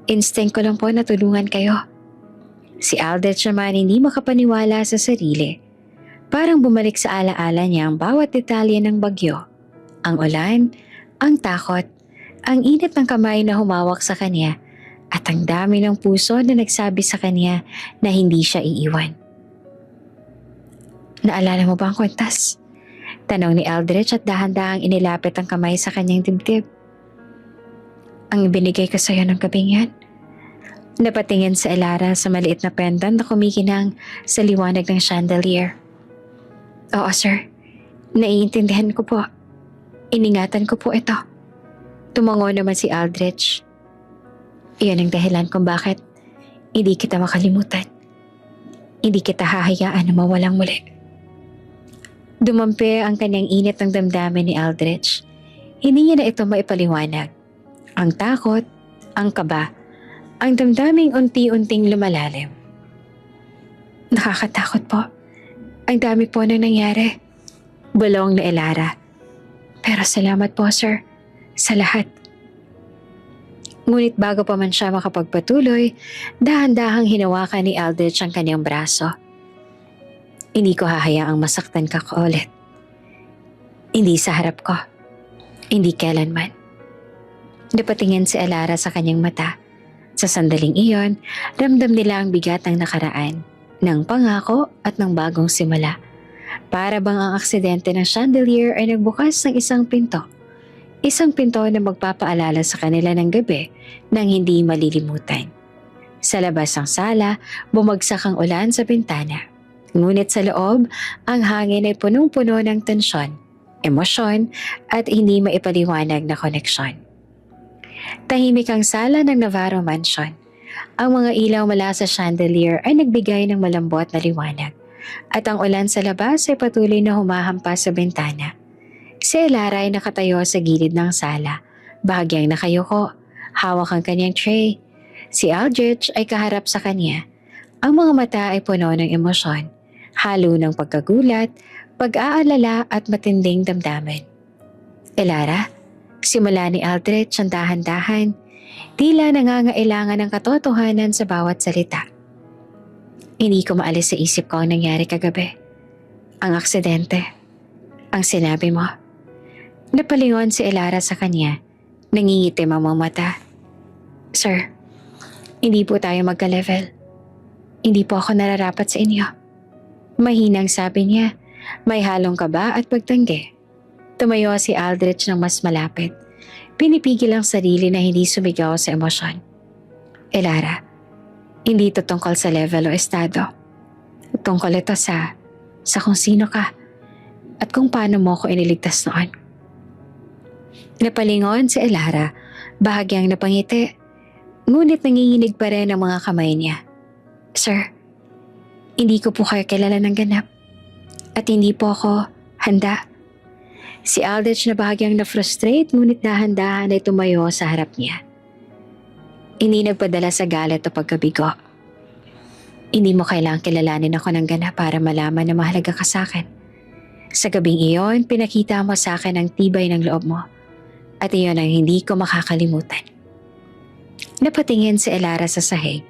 instinct ko lang po na tulungan kayo. Si Aldrich naman hindi makapaniwala sa sarili. Parang bumalik sa alaala niya ang bawat detalye ng bagyo. Ang ulan, ang takot, ang init ng kamay na humawak sa kanya at ang dami ng puso na nagsabi sa kanya na hindi siya iiwan. Naalala mo ba ang kwintas? Tanong ni Aldrich at dahan-dahang inilapit ang kamay sa kanyang dibdib. Ang ibinigay ko sa'yo ng gabing yan. Napatingin sa Elara sa maliit na pendant na kumikinang sa liwanag ng chandelier. Oo sir, naiintindihan ko po. Iningatan ko po ito. Tumango naman si Aldrich. Iyon ang dahilan kung bakit hindi kita makalimutan. Hindi kita hahayaan na mawalang muli. Dumampi ang kanyang init ng damdamin ni Aldrich. Hindi niya na ito maipaliwanag. Ang takot, ang kaba, ang damdaming unti-unting lumalalim. Nakakatakot po. Ang dami po nang nangyari. Bulong ni Elara. Pero salamat po, sir, sa lahat. Ngunit bago pa man siya makapagpatuloy, dahan-dahang hinawakan ni Aldrich ang kanyang braso. Hindi ko hahayaang masaktan ka ko ulit. Hindi sa harap ko. Hindi kailanman. Napatingin si Elara sa kanyang mata. Sa sandaling iyon, ramdam nila ang bigat ng nakaraan, ng pangako at ng bagong simula. Para bang ang aksidente ng chandelier ay nagbukas ng isang pinto. Isang pinto na magpapaalala sa kanila ng gabi nang hindi malilimutan. Sa labas ng sala, bumagsak ang ulan sa bintana. Ngunit sa loob, ang hangin ay punong-puno ng tensyon, emosyon at hindi maipaliwanag na koneksyon. Tahimik ang sala ng Navarro Mansion. Ang mga ilaw mula sa chandelier ay nagbigay ng malambot na liwanag at ang ulan sa labas ay patuloy na humahampas sa bintana. Si Elara ay nakatayo sa gilid ng sala, bahagyang nakayuko, hawak ang kanyang tray. Si Aldrich ay kaharap sa kanya. Ang mga mata ay puno ng emosyon, halo ng pagkagulat, pag-aalala at matinding damdamin. Elara, simula ni Aldrich ang dahan-dahan, tila nangangailangan ng katotohanan sa bawat salita. Hindi ko maalis sa isip ko ang nangyari kagabi. Ang aksidente. Ang sinabi mo. Napalingon si Elara sa kanya. Nangingitim ang mga mata. Sir, hindi po tayo magka-level. Hindi po ako nararapat sa inyo. Mahinang sabi niya, may halong kaba at pagtanggi. Tumayo si Aldrich ng mas malapit. Pinipigil ang sarili na hindi sumigaw sa emosyon. Elara, hindi ito tungkol sa level o estado. Tungkol ito sa kung sino ka at kung paano mo ako iniligtas noon. Napalingon si Elara, bahagyang napangiti, ngunit nanginginig pa rin ang mga kamay niya. Sir, hindi ko po kayo kilala ng ganap at hindi po ako handa. Si Aldrich na bahagyang na-frustrate ngunit dahan-dahan ay tumayo sa harap niya. Hindi nagpadala sa galit o pagkabigo. Hindi mo kailangang kilalanin ako ng ganap para malaman na mahalaga ka sa akin. Sa gabing iyon, pinakita mo sa akin ang tibay ng loob mo at iyon ang hindi ko makakalimutan. Napatingin si Elara sa sahig,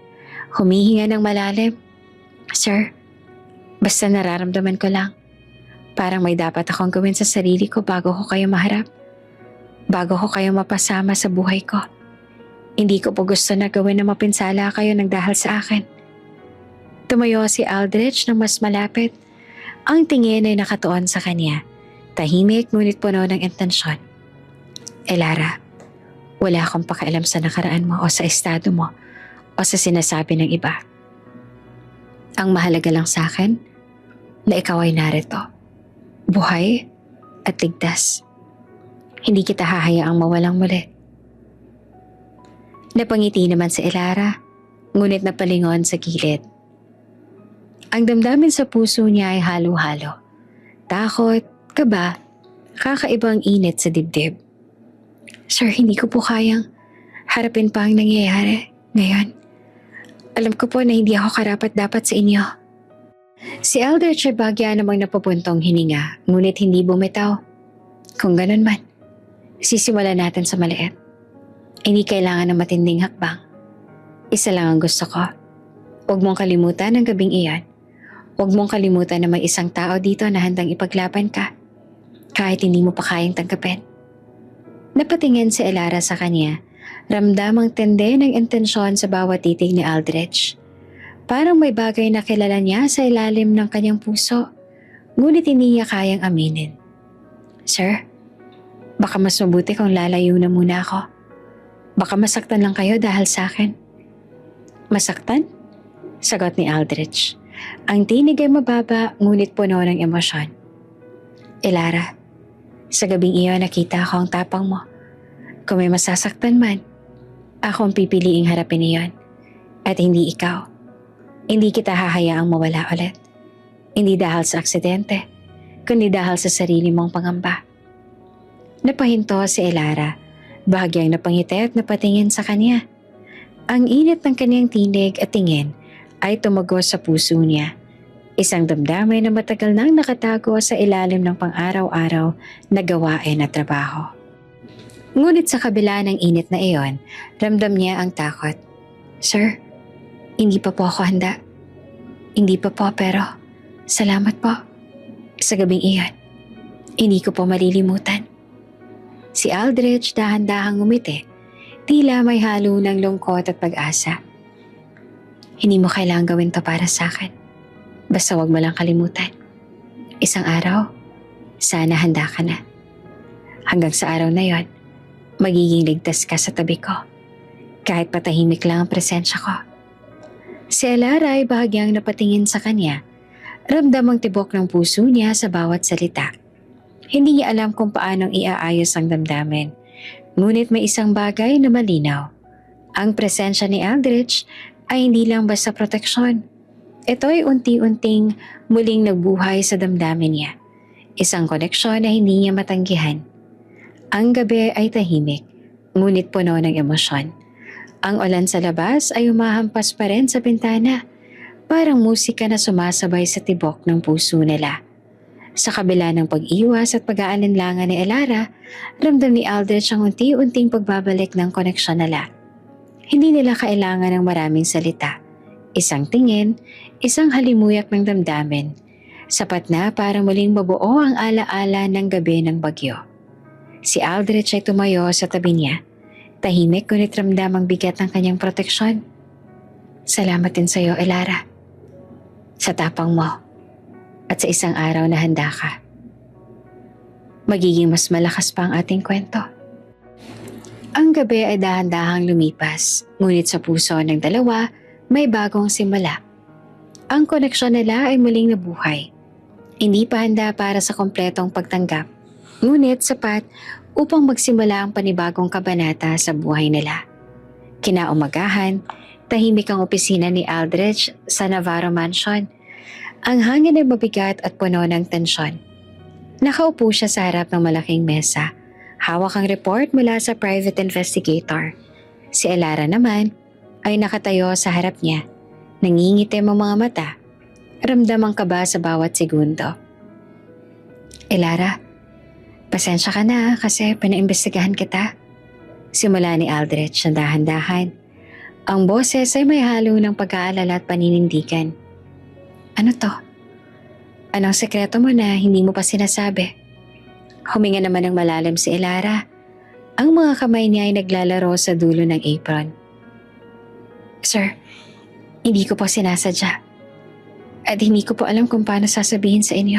humihinga ng malalim. Sir, basta nararamdaman ko lang. Parang may dapat akong gawin sa sarili ko bago ko kayo maharap. Bago ko kayo mapasama sa buhay ko. Hindi ko po gusto na gawin na mapinsala kayo ng dahil sa akin. Tumayo si Aldrich ng mas malapit. Ang tingin ay nakatuon sa kanya. Tahimik ngunit puno ng intensyon. Elara, wala akong pakialam sa nakaraan mo o sa estado mo o sa sinasabi ng iba. Ang mahalaga lang sa akin na ikaw ay narito. Buhay at ligtas. Hindi kita hahayaang mawalang muli. Napangiti naman si Elara, ngunit napalingon sa gilid. Ang damdamin sa puso niya ay halo-halo. Takot, kaba, kakaibang init sa dibdib. Sir, hindi ko po kayang harapin pa ang nangyayari ngayon. Alam ko po na hindi ako karapat-dapat sa inyo. Si Aldrich ay bagya namang napapuntong hininga, ngunit hindi bumitaw. Kung ganun man, sisimulan natin sa maliit. Hindi kailangan ng matinding hakbang. Isa lang ang gusto ko. Huwag mong kalimutan ang gabing iyan. Huwag mong kalimutan na may isang tao dito na handang ipaglaban ka, kahit hindi mo pa kayang tanggapin. Napatingin si Elara sa kanya, ramdam ang tindi ng intensyon sa bawat titig ni Aldrich. Parang may bagay na kilala niya sa ilalim ng kanyang puso, ngunit hindi niya kayang aminin. Sir, baka mas mabuti kung lalayo na muna ako. Baka masaktan lang kayo dahil sa akin. Masaktan? Sagot ni Aldrich. Ang tinig ay mababa ngunit puno ng emosyon. Elara, sa gabing iyon nakita ko ang tapang mo. Kung may masasaktan man, ako ang pipiliing harapin iyon. At hindi ikaw. Hindi kita hahayaang mawala ulit. Hindi dahil sa aksidente, kundi dahil sa sarili mong pangamba. Napahinto si Elara, Bahagyang napangiti at napatingin sa kanya. Ang init ng kanyang tinig at tingin ay tumagos sa puso niya. Isang damdamin na matagal nang nakatago sa ilalim ng pang-araw-araw na gawain at trabaho. Ngunit sa kabila ng init na iyon, ramdam niya ang takot. Sir, hindi pa po ako handa. Hindi pa po pero salamat po. Sa gabing iyon, hindi ko po malilimutan. Si Aldrich dahan-dahang ngumiti, tila may halo ng lungkot at pag-asa. Hindi mo kailangang gawin to para sa akin. Basta wag mo lang kalimutan. Isang araw, sana handa ka na. Hanggang sa araw na yon, magiging ligtas ka sa tabi ko. Kahit patahimik lang ang presensya ko. Si Elara ay bahagyang napatingin sa kanya. Ramdam ang tibok ng puso niya sa bawat salita. Hindi niya alam kung paanong iaayos ang damdamin. Ngunit may isang bagay na malinaw. Ang presensya ni Aldrich ay hindi lang basta proteksyon. Ito ay unti-unting muling nagbuhay sa damdamin niya. Isang koneksyon na hindi niya matanggihan. Ang gabi ay tahimik, ngunit puno ng emosyon. Ang ulan sa labas ay humahampas pa rin sa bintana, parang musika na sumasabay sa tibok ng puso nila. Sa kabila ng pag-iwas at pag-aalinlangan ni Elara, ramdam ni Aldrich ang unti-unting pagbabalik ng koneksyon nila. Hindi nila kailangan ng maraming salita. Isang tingin, isang halimuyak ng damdamin. Sapat na para muling mabuo ang alaala ng gabi ng bagyo. Si Aldrich ay tumayo sa tabi niya. Tahimik ngunit ramdam ang bigat ng kanyang proteksyon. Salamat din sa iyo, Elara. Sa tapang mo at sa isang araw na handa ka. Magiging mas malakas pa ang ating kwento. Ang gabi ay dahan-dahang lumipas, ngunit sa puso ng dalawa may bagong simula. Ang koneksyon nila ay muling nabuhay. Hindi pa handa para sa kompletong pagtanggap, ngunit sapat upang magsimula ang panibagong kabanata sa buhay nila. Kinaumagahan, tahimik ang opisina ni Aldrich sa Navarro Mansion. Ang hangin ay mabigat at puno ng tensyon. Nakaupo siya sa harap ng malaking mesa. Hawak ang report mula sa private investigator. Si Elara naman ay nakatayo sa harap niya. Nangingitim ang mga mata. Ramdam ang kaba sa bawat segundo. Elara, pasensya ka na kasi pinaimbestigahan kita. Simula ni Aldrich na dahan-dahan. Ang boses ay may halo ng pag-aalala at paninindigan. Ano to? Anong sekreto mo na hindi mo pa sinasabi? Huminga naman ng malalim si Elara. Ang mga kamay niya ay naglalaro sa dulo ng apron. Sir, hindi ko po sinasadya. At hindi ko po alam kung paano sasabihin sa inyo.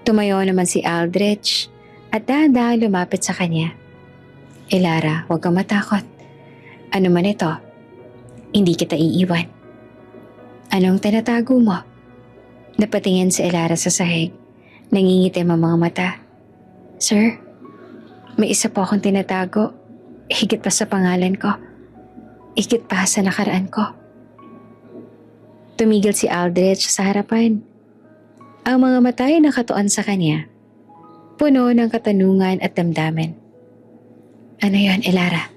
Tumayo naman si Aldrich at dahan-dahan lumapit sa kanya. Elara, huwag kang matakot. Ano man ito, hindi kita iiwan. Anong tinatago mo? Napatingin si Elara sa sahig. Nangingitim ang mga mata. Sir, may isa po akong tinatago. Higit pa sa pangalan ko. Higit pa sa nakaraan ko. Tumigil si Aldrich sa harapan. Ang mga mata ay nakatuon sa kanya. Puno ng katanungan at damdamin. Ano yon, Elara?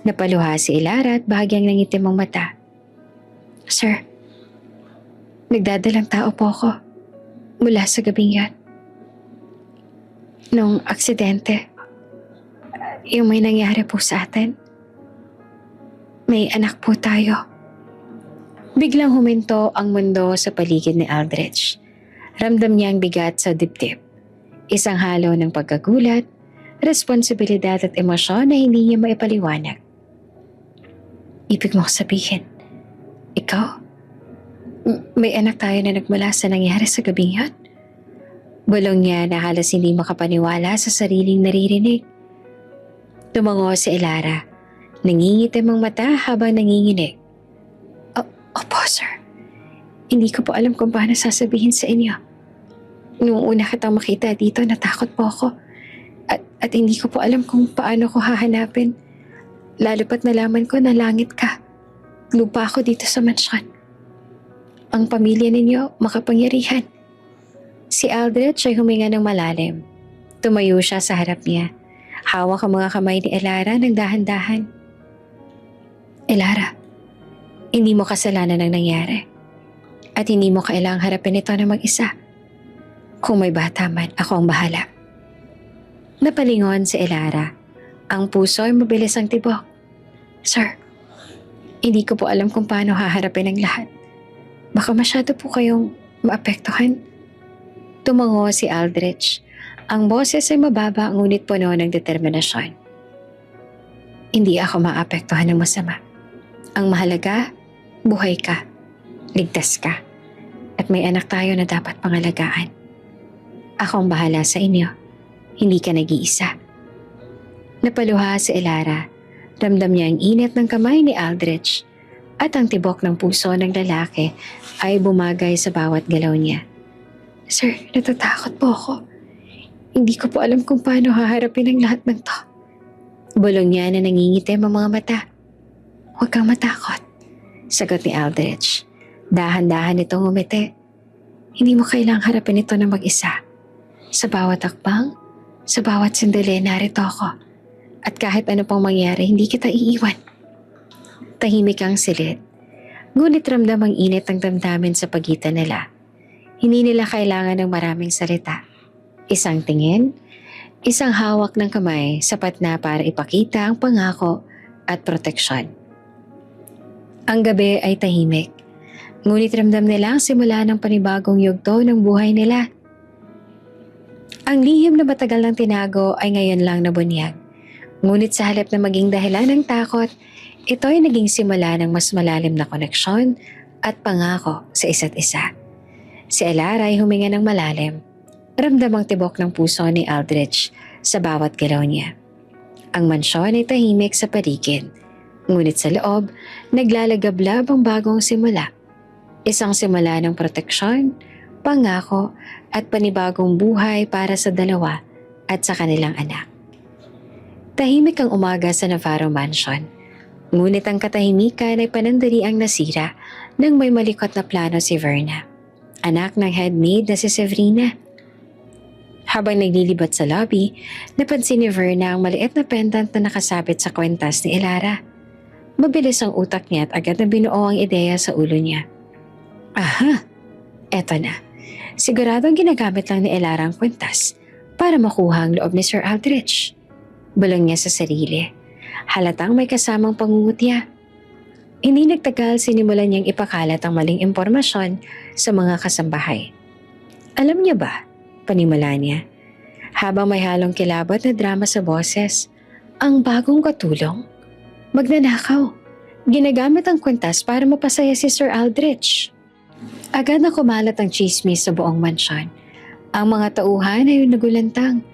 Napaluha si Elara at bahagyang nangitim ang mata. Sir, nagdadalang tao po ako mula sa gabing yan. Nung aksidente, yung may nangyari po sa atin, may anak po tayo. Biglang huminto ang mundo sa paligid ni Aldrich. Ramdam niya ang bigat sa dibdib. Isang halo ng pagkagulat, responsibilidad at emosyon na hindi niya maipaliwanag. Ibig mo sabihin, ikaw? May anak tayo na nagmula sa nangyari sa gabing yun? Bulong niya na halos hindi makapaniwala sa sariling naririnig. Tumango si Elara. Nangingitim ang mata habang nanginginig. Opo, sir. Hindi ko po alam kung paano sasabihin sa inyo. Noong una kitang makita dito, natakot po ako. At hindi ko po alam kung paano ko hahanapin. Lalo pat nalaman ko na langit ka. Lupa ako dito sa mansyon. Ang pamilya ninyo makapangyarihan. Si Aldrich ay huminga ng malalim. Tumayo siya sa harap niya. Hawak ang mga kamay ni Elara ng dahan-dahan. Elara, hindi mo kasalanan ang nangyari. At hindi mo kailangang harapin ito na mag-isa. Kung may bata man, ako ang bahala. Napalingon si Elara. Ang puso ay mabilis ang tibok. Sir, hindi ko po alam kung paano haharapin ang lahat. Baka masyado po kayong maapektuhan. Tumango si Aldrich. Ang boses ay mababa ngunit puno ng determinasyon. Hindi ako maapektuhan ng masama. Ang mahalaga, buhay ka, ligtas ka, at may anak tayo na dapat pangalagaan. Ako ang bahala sa inyo. Hindi ka nag-iisa. Napaluha si Elara. Ramdam niya ang init ng kamay ni Aldrich at ang tibok ng puso ng lalaki ay bumagay sa bawat galaw niya. Sir, natatakot po ako. Hindi ko po alam kung paano haharapin ang lahat ng to. Bulong niya na nangingitim ang mga mata. Huwag kang matakot, sagot ni Aldrich. Dahan-dahan itong umiti. Hindi mo kailangang harapin ito na mag-isa. Sa bawat akbang, sa bawat sandali, narito ako. At kahit ano pang mangyari, hindi kita iiwan. Tahimik ang silid. Ngunit ramdam ang init ng damdamin sa pagitan nila. Hindi nila kailangan ng maraming salita. Isang tingin, isang hawak ng kamay, sapat na para ipakita ang pangako at proteksyon. Ang gabi ay tahimik. Ngunit ramdam nila ang simula ng panibagong yugto ng buhay nila. Ang lihim na matagal ng tinago ay ngayon lang nabunyag. Ngunit sa halip na maging dahilan ng takot, ito ay naging simula ng mas malalim na koneksyon at pangako sa isa't isa. Si Elara ay huminga ng malalim. Ramdam ang tibok ng puso ni Aldrich sa bawat galaw niya. Ang mansyon ay tahimik sa paligid. Ngunit sa loob, naglalagablab ang bagong simula. Isang simula ng proteksyon, pangako at panibagong buhay para sa dalawa at sa kanilang anak. Tahimik ang umaga sa Navarro Mansion. Ngunit ang katahimikan ay panandaliang nasira nang may malikot na plano si Verna, anak ng headmaid na si Severina. Habang naglilibat sa lobby, napansin ni Verna ang maliit na pendant na nakasabit sa kwentas ni Elara. Mabilis ang utak niya at agad na binuo ang ideya sa ulo niya. Aha, eto na. Siguradong ginagamit lang ni Elara ang kwentas para makuha ang loob ni Sir Aldrich. Bulong niya sa sarili. Halatang may kasamang pangungutya. Hindi nagtagal, sinimulan niyang ipakalat ang maling impormasyon sa mga kasambahay. Alam niya ba? Panimula niya. Habang may halong kilabot na drama sa boses, ang bagong katulong? Magnanakaw. Ginagamit ang kwentas para mapasaya si Sir Aldrich. Agad na kumalat ang chismis sa buong mansyon. Ang mga tauhan ay nagulantang.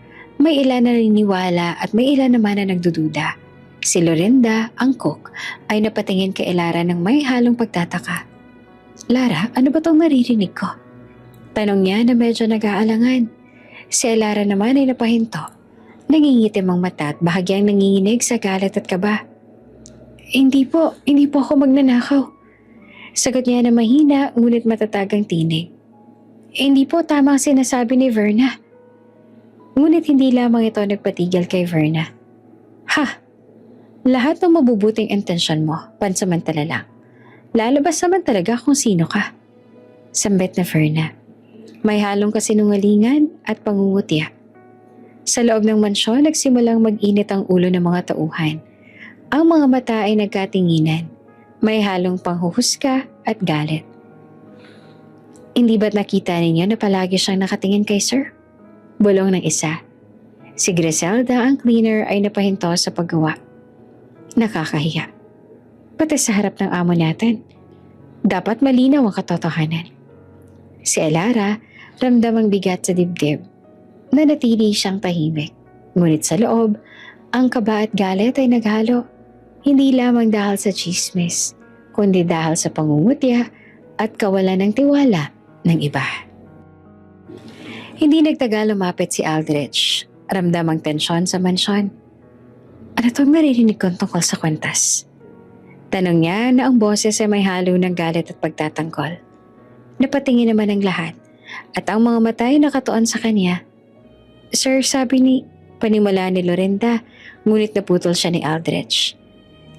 May ilan na naniniwala at may ilan naman na nagdududa. Si Lorinda, ang cook, ay napatingin kay Elara ng may halong pagtataka. Lara, ano ba tong naririnig ko? Tanong niya na medyo nag-aalangan. Si Elara naman ay napahinto. Nangingitim ang mata at bahagyang nanginginig sa galit at kaba. Hindi po ako magnanakaw. Sagot niya na mahina ngunit matatag ang tinig. Hindi po tama ang sinasabi ni Verna. Ngunit hindi lamang ito nagpatigil kay Verna. Ha! Lahat ng mabubuting intensyon mo, pansamantala lang. Lalabas naman talaga kung sino ka. Sambit na Verna. May halong kasinungalingan at pangungutya. Sa loob ng mansyon, nagsimulang mag-init ang ulo ng mga tauhan. Ang mga mata ay nagkatinginan. May halong panghuhusga at galit. Hindi ba't nakita ninyo na palagi siyang nakatingin kay Sir? Bulong ng isa. Si Griselda, ang cleaner, ay napahinto sa paggawa. Nakakahiya. Pati sa harap ng amo natin. Dapat malinaw ang katotohanan. Si Elara, ramdam ang bigat sa dibdib. Nanatili siyang tahimik. Ngunit sa loob, ang kaba at galit ay naghalo. Hindi lamang dahil sa chismis, kundi dahil sa pangungutya at kawalan ng tiwala ng iba. Hindi nagtagal lumapit si Aldrich. Ramdam ang tensyon sa mansyon. Ano itong naririnig kong tungkol sa kwentas? Tanong niya na ang boses ay may halo ng galit at pagtatangkol. Napatingin naman ang lahat at ang mga mata ay nakatuon sa kanya. Sir, sabi Panimula ni Lorinda, ngunit naputol siya ni Aldrich.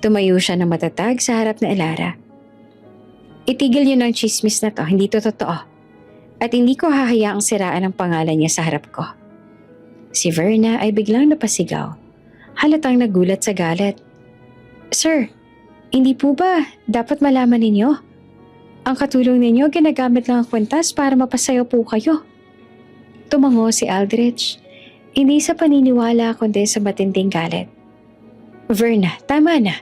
Tumayo siya ng matatag sa harap na Elara. Itigil niyo ng chismis na to, hindi to totoo. At hindi ko hahayaang siraan ang pangalan niya sa harap ko. Si Verna ay biglang napasigaw. Halatang nagulat sa galit. Sir, hindi po ba dapat malaman ninyo? Ang katulong ninyo ginagamit lang ang kwintas para mapasayo po kayo. Tumango si Aldrich. Hindi sa paniniwala kundi sa matinding galit. Verna, tama na.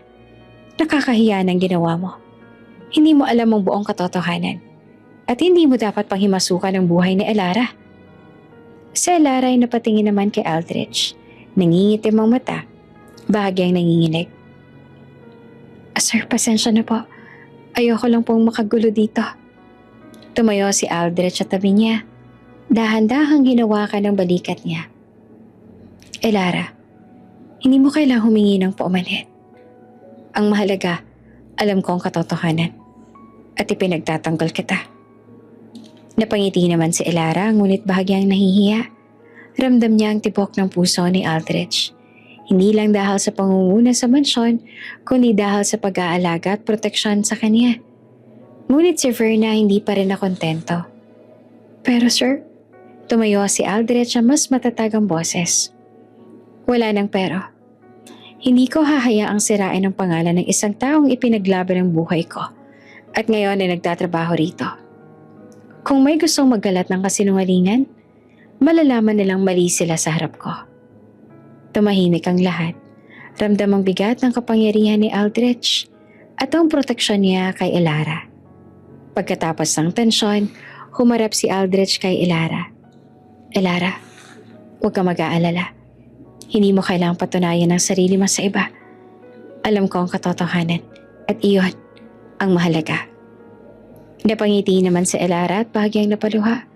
Nakakahiya ng ginawa mo. Hindi mo alam ang buong katotohanan. At hindi mo dapat panghimasukan ang buhay ni Elara. Si Elara ay napatingin naman kay Aldrich. Nangingitim ang mata. Bahagyang nanginginig. Sir, pasensya na po. Ayoko lang pong makagulo dito. Tumayo si Aldrich sa tabi niya. Dahan-dahang ginawa ka ng balikat niya. Elara, hindi mo kailangang humingi ng paumanhin. Ang mahalaga, alam ko ang katotohanan. At ipinagtatanggol kita. Napangiti naman si Elara ngunit bahagyang nahihiya. Ramdam niya ang tibok ng puso ni Aldrich. Hindi lang dahil sa pangunguna sa mansyon, kundi dahil sa pag-aalaga at proteksyon sa kanya. Ngunit si Verna hindi pa rin nakontento. Pero sir, tumayo si Aldrich na mas matatag ang boses. Wala nang pero. Hindi ko hahayaang sirain ang pangalan ng isang taong ipinaglaban ang buhay ko at ngayon ay nagtatrabaho rito. Kung may gustong maggalat ng kasinungalingan, malalaman nilang mali sila sa harap ko. Tumahimik ang lahat. Ramdam ang bigat ng kapangyarihan ni Aldrich at ang proteksyon niya kay Elara. Pagkatapos ng tensyon, humarap si Aldrich kay Elara. Elara, huwag ka mag-aalala. Hindi mo kailangang patunayan ang sarili mo sa iba. Alam ko ang katotohanan at iyon ang mahalaga. Napangiti naman si Elara at bahagyang napaluha.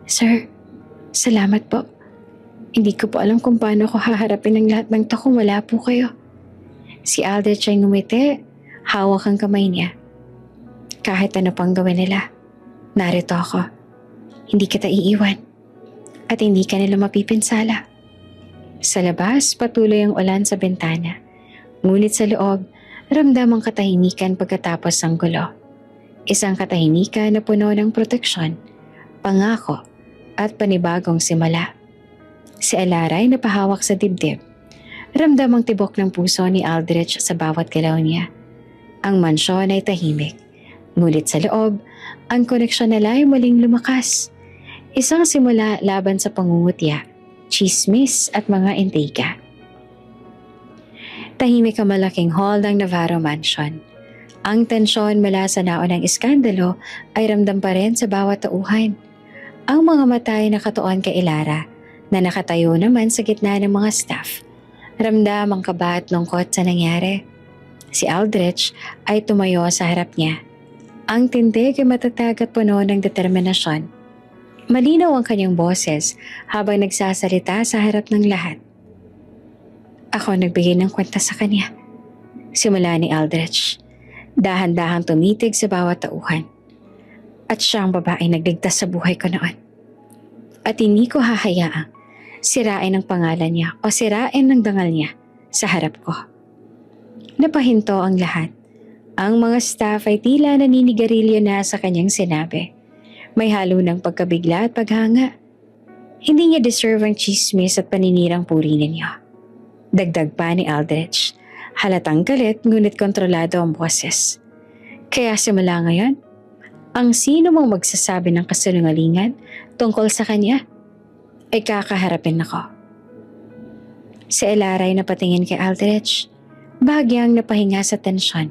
Sir, salamat po. Hindi ko po alam kung paano ko haharapin ang lahat ng to kung wala po kayo. Si Aldrich ay ngumiti, hawak ang kamay niya. Kahit ano pang gawin nila, narito ako. Hindi kita iiwan. At hindi ka nila mapipinsala. Sa labas, patuloy ang ulan sa bintana. Ngunit sa loob, ramdam ang katahimikan pagkatapos ng gulo. Isang katahimikan na puno ng proteksyon, pangako, at panibagong simula. Si Elara ay napahawak sa dibdib. Ramdam ang tibok ng puso ni Aldrich sa bawat galaw niya. Ang mansyon ay tahimik. Ngunit sa loob, ang koneksyon nila ay muling lumakas. Isang simula laban sa pangungutya, chismis at mga intriga. Tahimik ang malaking hall ng Navarro Mansion. Ang tensyon mula sa naunang iskandalo ay ramdam pa rin sa bawat tauhan. Ang mga mata ay nakatuon kay Elara na nakatayo naman sa gitna ng mga staff. Ramdam ang kaba at lungkot sa nangyari. Si Aldrich ay tumayo sa harap niya. Ang tindig ay matatag at puno ng determinasyon. Malinaw ang kanyang boses habang nagsasalita sa harap ng lahat. Ako nagbigay ng kwenta sa kanya. Simula ni Aldrich. Dahan-dahang tumitig sa bawat tauhan. At siya ang babaeng nagligtas sa buhay ko noon. At hindi ko hahayaang sirain ang pangalan niya o sirain ng dangal niya sa harap ko. Napahinto ang lahat. Ang mga staff ay tila naninigarilyo na sa kanyang sinabi. May halo ng pagkabigla at paghanga. Hindi niya deserve ang chismis at paninirang puri ninyo. Dagdag pa ni Aldrich. Halatang galit ngunit kontrolado ang boses. Kaya simula ngayon, ang sino mang magsasabi ng kasinungalingan tungkol sa kanya ay kakaharapin ako. Si Elara ay napatingin kay Aldrich. Bahagyang napahinga sa tensyon.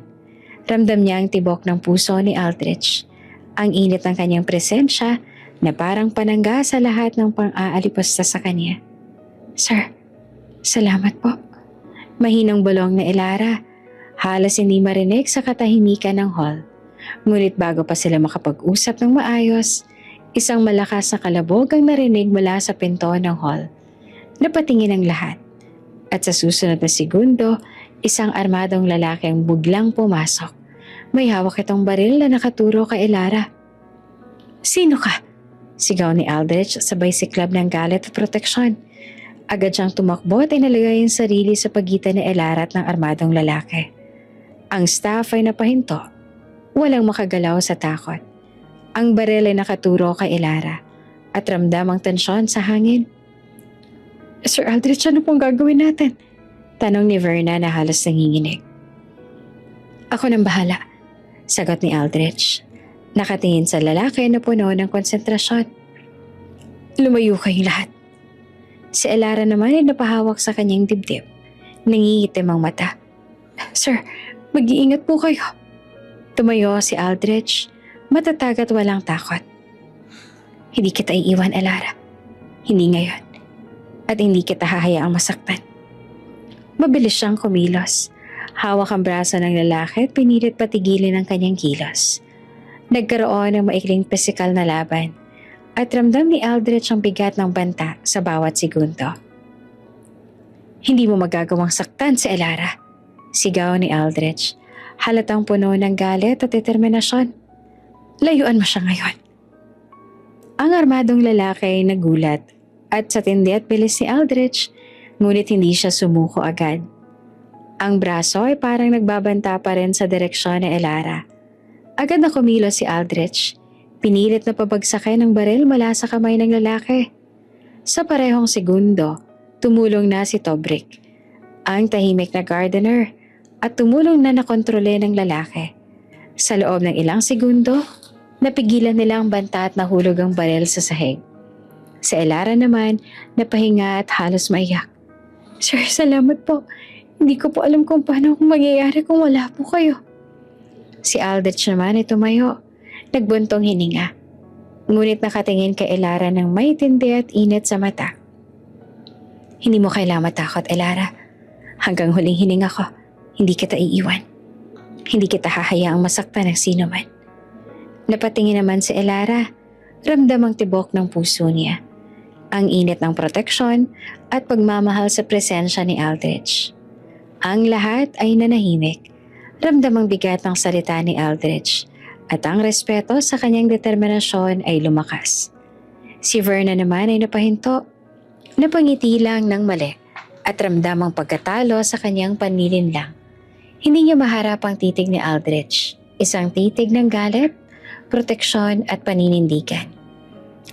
Ramdam niya ang tibok ng puso ni Aldrich. Ang init ng kanyang presensya na parang panangga sa lahat ng pang-aalipusta sa kanya. Sir, salamat po. Mahinang bulong na Elara. Halos hindi marinig sa katahimikan ng hall. Ngunit bago pa sila makapag-usap ng maayos, isang malakas na kalabog ang narinig mula sa pinto ng hall. Napatingin ang lahat. At sa susunod na segundo, isang armadong lalaki ang biglang pumasok. May hawak itong baril na nakaturo kay Elara. Sino ka? Sigaw ni Aldrich sabay siklab ng galit at proteksyon. Agad siyang tumakbo at inalagay ang sarili sa pagitan ni Elara at ng armadong lalaki. Ang staff ay napahinto. Walang makagalaw sa takot. Ang baril ay nakaturo kay Elara at ramdam ang tensyon sa hangin. Sir Aldrich, ano pong gagawin natin? Tanong ni Verna na halos nanginginig. Ako nang bahala, sagot ni Aldrich. Nakatingin sa lalaki na puno ng konsentrasyon. Lumayo kayong lahat. Si Elara naman ay napahawak sa kanyang dibdib. Nangingitim ang mata. Sir, mag-iingat po kayo. Tumayo si Aldrich, matatag at walang takot. Hindi kita iiwan, Elara. Hindi ngayon. At hindi kita hahayaang masaktan. Mabilis siyang kumilos. Hawak ang braso ng lalaki at pinilit patigilin ang kanyang kilos. Nagkaroon ng maikling pisikal na laban. At ramdam ni Aldrich ang bigat ng banta sa bawat segundo. Hindi mo magagawang saktan si Elara, sigaw ni Aldrich. Halatang puno ng galit at determinasyon. Layuan mo siya ngayon. Ang armadong lalaki ay nagulat at sa tindi at bilis ni Aldrich, ngunit hindi siya sumuko agad. Ang braso ay parang nagbabanta pa rin sa direksyon ni Elara. Agad na kumilos si Aldrich. Pinilit na pabagsakin ang baril mula sa kamay ng lalaki. Sa parehong segundo, tumulong na si Tobrick, ang tahimik na gardener, at tumulong na nakontrole ng lalaki. Sa loob ng ilang segundo, napigilan nila ang banta at nahulog ang baril sa sahig. Si Elara naman, napahinga at halos maiyak. Sir, salamat po. Hindi ko po alam kung paano mangyayari kung wala po kayo. Si Aldrich naman ay tumayo. Nagbuntong hininga. Ngunit nakatingin kay Elara ng may tindi at init sa mata. Hindi mo kailangan matakot, Elara. Hanggang huling hininga ko, hindi kita iiwan. Hindi kita hahayaang masaktan ng sino man. Napatingin naman si Elara. Ramdam ang tibok ng puso niya. Ang init ng proteksyon at pagmamahal sa presensya ni Aldrich. Ang lahat ay nanahimik. Ramdam ang bigat ng salita ni Aldrich. At ang respeto sa kanyang determinasyon ay lumakas. Si Verna naman ay napahinto. Napangiti lang ng mali at ramdam ang pagkatalo sa kanyang panlilinlang. Hindi niya maharap ang titig ni Aldrich. Isang titig ng galit, proteksyon at paninindigan.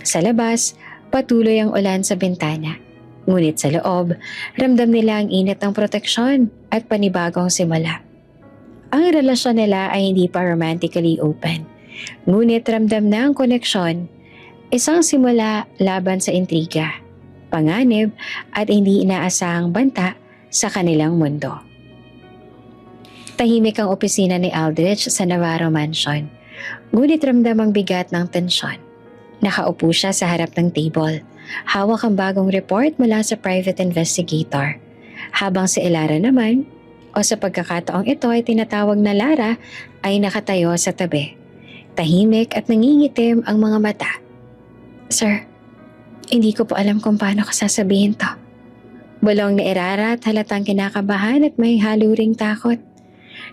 Sa labas, patuloy ang ulan sa bintana. Ngunit sa loob, ramdam nila ang init ng proteksyon at panibagong simula. Ang relasyon nila ay hindi pa romantically open. Ngunit ramdam na ang koneksyon, isang simula laban sa intriga, panganib at hindi inaasahang banta sa kanilang mundo. Tahimik ang opisina ni Aldrich sa Navarro Mansion. Ngunit ramdam ang bigat ng tensyon. Nakaupo siya sa harap ng table. Hawak ang bagong report mula sa private investigator. Habang si Elara naman, o sa pagkakataong ito ay tinatawag na Lara, ay nakatayo sa tabi. Tahimik at nangingitim ang mga mata. Sir, hindi ko po alam kung paano ko sasabihin to. Bulong ni Elara at halatang kinakabahan at may haluring takot.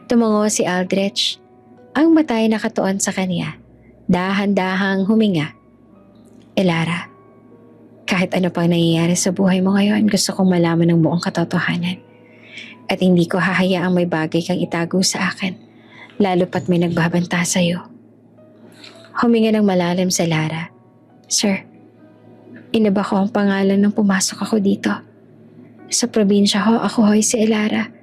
Tumango si Aldrich. Ang mata ay nakatuon sa kanya. Dahan-dahang huminga. Elara, kahit ano pang nangyayari sa buhay mo ngayon, gusto kong malaman ng buong katotohanan. At hindi ko hahayaang may bagay kang itago sa akin, lalo pat may nagbabanta sa'yo. Huminga ng malalim sa Lara. Sir, inaba ko ang pangalan nang pumasok ako dito. Sa probinsya ho, ako ho'y si Elara.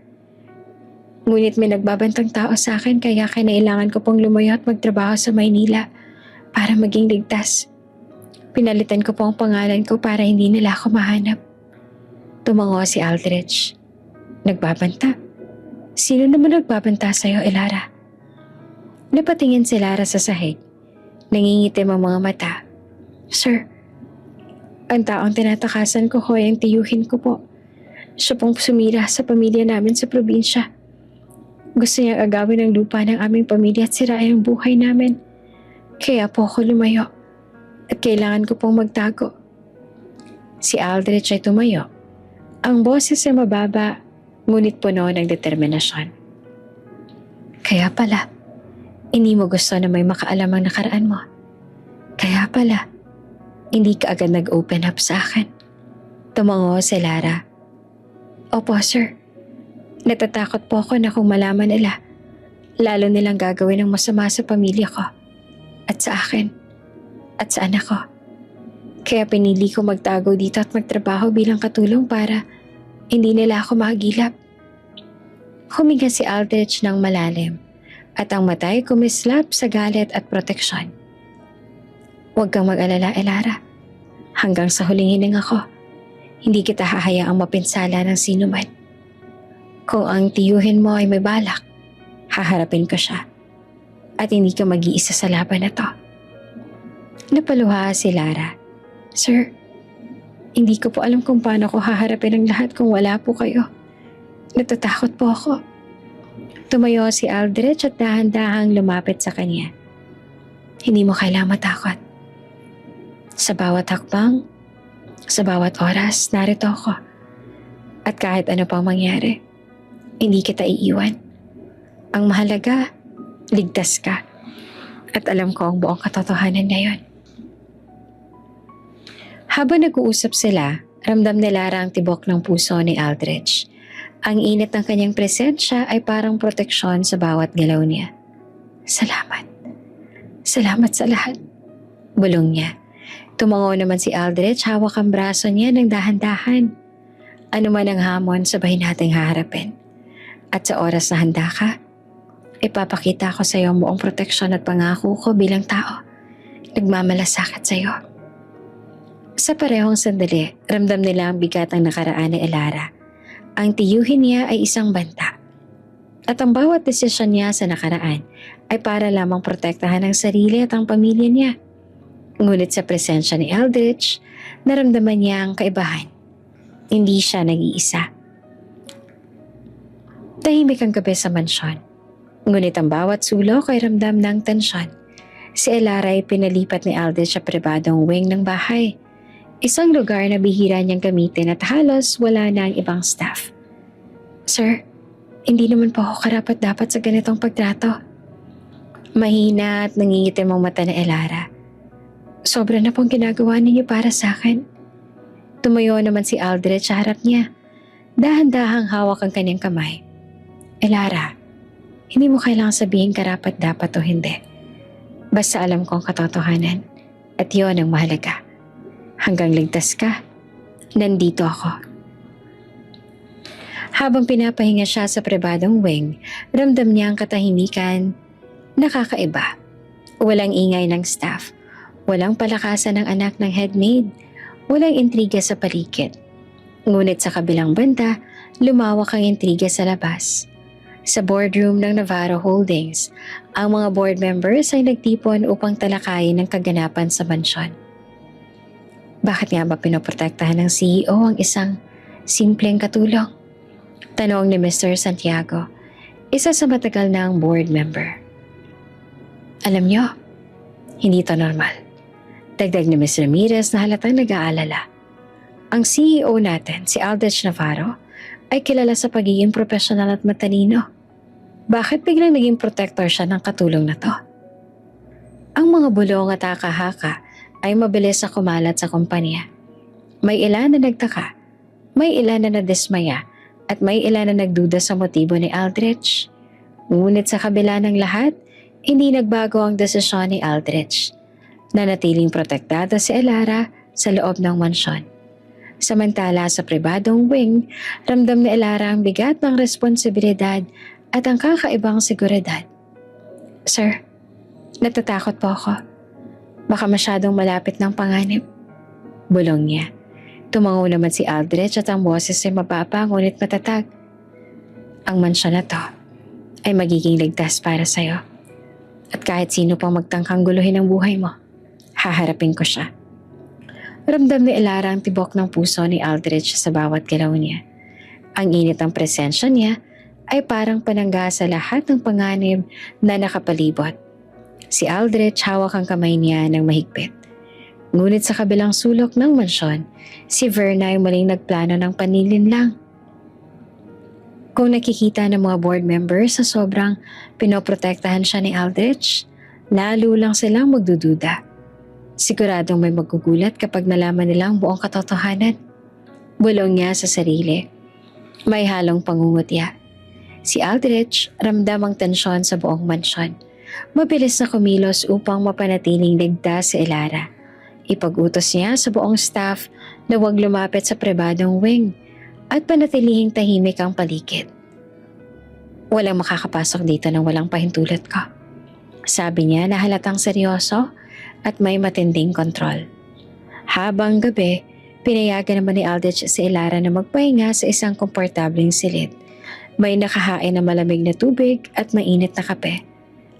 Ngunit may nagbabantang tao sa akin kaya kinailangan ko pong lumayo at magtrabaho sa Maynila para maging ligtas. Pinalitan ko po ang pangalan ko para hindi nila ako mahanap. Tumango si Aldrich. Nagbabanta? Sino naman nagbabanta sa'yo, Elara? Napatingin si Lara sa sahig. Nangingitim ang mga mata. Sir, ang taong tinatakasan ko ay ang tiyuhin ko po. Siya pong sumira sa pamilya namin sa probinsya. Gusto niyang agawin ang lupa ng aming pamilya at sirain ang buhay namin. Kaya po ako lumayo. At kailangan ko pong magtago. Si Aldrich ay tumayo. Ang boses ay mababa, ngunit puno ng determinasyon. Kaya pala, hindi mo gusto na may makaalam ang nakaraan mo. Kaya pala, hindi ka agad nag-open up sa akin. Tumango si Lara. Opo, sir. Natatakot po ako na kung malaman nila, lalo nilang gagawin ng masama sa pamilya ko at sa akin at sa anak ko. Kaya pinili ko magtago dito at magtrabaho bilang katulong para hindi nila ako mahagilap. Huminga si Aldrich ng malalim at ang mata'y kumislap sa galit at proteksyon. Huwag kang mag-alala, Elara. Hanggang sa huling hininga ko, hindi kita hahayaang mapinsala ng sino man. Kung ang tiyuhin mo ay may balak, haharapin ko siya at hindi ka mag-iisa sa laban na to. Napaluha si Lara. Sir, hindi ko po alam kung paano ko haharapin ang lahat kung wala po kayo. Natatakot po ako. Tumayo si Aldrich at dahan-dahang lumapit sa kanya. Hindi mo kailangang matakot. Sa bawat hakbang, sa bawat oras, narito ako. At kahit ano pang mangyari, hindi kita iiwan. Ang mahalaga, ligtas ka. At alam ko ang buong katotohanan ngayon. Habang nag-uusap sila, ramdam ni Lara ang tibok ng puso ni Aldrich. Ang init ng kanyang presensya ay parang proteksyon sa bawat galaw niya. Salamat. Salamat sa lahat. Bulong niya. Tumango naman si Aldrich, hawak ang braso niya ng dahan-dahan. Ano man ang hamon, sabay nating haharapin. At sa oras na handa ka, ipapakita ko sa iyo ang buong proteksyon at pangako ko bilang tao. Nagmamalasakit sa iyo. Sa parehong sandali, ramdam nila ang bigat ng nakaraan ni Elara. Ang tiyuhin niya ay isang banta. At ang bawat desisyon niya sa nakaraan ay para lamang protektahan ang sarili at ang pamilya niya. Ngunit sa presensya ni Aldrich, naramdaman niya ang kaibahan. Hindi siya nag-iisa. Tahimik ang gabi sa mansyon. Ngunit ang bawat sulok ay ramdam ng tensyon. Si Elara ay pinalipat ni Aldrich sa pribadong wing ng bahay. Isang lugar na bihira niyang gamitin at halos wala na ang ibang staff. Sir, hindi naman po ako karapat-dapat sa ganitong pagtrato. Mahina at nangingitim ang mata ni Elara. Sobra na pong ginagawa ninyo para sa akin. Tumayo naman si Aldrich sa harap niya. Dahan-dahang hawak ang kanyang kamay. Elara, hindi mo kailangang sabihin karapat-dapat o hindi. Basta alam ko ang katotohanan at yun ang mahalaga. Hanggang ligtas ka, nandito ako. Habang pinapahinga siya sa pribadong wing, ramdam niya ang katahimikan. Nakakaiba. Walang ingay ng staff. Walang palakasan ng anak ng headmaid. Walang intriga sa paligid. Ngunit sa kabilang banda, lumawak ang intriga sa labas. Sa boardroom ng Navarro Holdings, ang mga board members ay nagtipon upang talakayin ang kaganapan sa mansyon. Bakit nga ba pinoprotektahan ng CEO ang isang simpleng katulong? Tanong ni Mr. Santiago, isa sa matagal na ang board member. Alam niyo, hindi ito normal. Dagdag ni Ms. Ramirez na halatang nag-aalala. Ang CEO natin, si Aldrich Navarro, ay kilala sa pagiging profesional at matalino. Bakit biglang naging protector siya ng katulong na to? Ang mga bulong at haka-haka ay mabilis na kumalat sa kumpanya. May ilan na nagtaka, may ilan na nadismaya, at may ilan na nagduda sa motibo ni Aldrich. Ngunit sa kabila ng lahat, hindi nagbago ang desisyon ni Aldrich. Nanatiling protektado si Elara sa loob ng mansyon. Samantala sa pribadong wing, ramdam ni Elara ang bigat ng responsibilidad at ang kakaibang seguridad. Sir, natatakot po ako. Baka masyadong malapit ng panganib. Bulong niya. Tumango naman si Aldrich at ang boses ay mababa ngunit matatag. Ang mansyon na to ay magiging ligtas para sa'yo. At kahit sino pang magtangkang guluhin ang buhay mo, haharapin ko siya. Ramdam ni Elara ang tibok ng puso ni Aldrich sa bawat galaw niya. Ang init ng presensya niya ay parang panangga sa lahat ng panganib na nakapalibot. Si Aldrich hawak ang kamay niya ng mahigpit. Ngunit sa kabilang sulok ng mansyon, si Verna ay muling nagplano ng panlilinlang. Kung nakikita ng mga board members sa sobrang pinoprotektahan siya ni Aldrich, lalo lang silang magdududa. Siguradong may magugulat kapag nalaman nila ang buong katotohanan. Bulong niya sa sarili. May halong pangungutya. Si Aldrich ramdam ang tensyon sa buong mansyon. Mabilis na kumilos upang mapanatiling ligtas si Elara. Ipag-utos niya sa buong staff na huwag lumapit sa pribadong wing at panatilihing tahimik ang paligid. Walang makakapasok dito nang walang pahintulot ko. Sabi niya na halatang seryoso at may matinding kontrol. Habang gabi, pinayagan naman ni Aldrich si Elara na magpahinga sa isang komportabling silid. May nakahain na malamig na tubig at mainit na kape.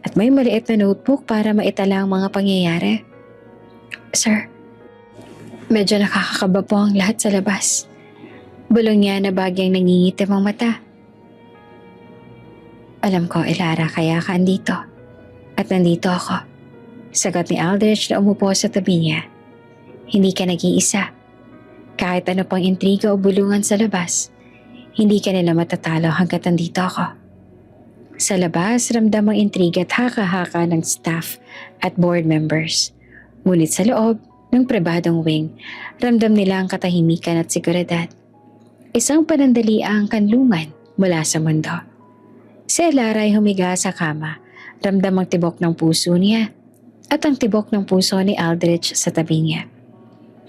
At may maliit na notebook para maitala ang mga pangyayari. Sir, medyo nakakakaba po ang lahat sa labas. Bulong niya na bagyang nangingitim ang mata. Alam ko, Elara, kaya ka andito. At nandito ako. Sagot ni Aldrich na umupo sa tabi niya. Hindi ka nag-iisa. Kahit ano pang intriga o bulungan sa labas, hindi ka nila matatalo hanggat nandito ako. Sa labas, ramdam ang intriga at haka-haka ng staff at board members. Ngunit sa loob ng pribadong wing, ramdam nila ang katahimikan at seguridad. Isang panandaliang kanlungan mula sa mundo. Si Elara ay humiga sa kama, ramdam ang tibok ng puso niya at ang tibok ng puso ni Aldrich sa tabi niya.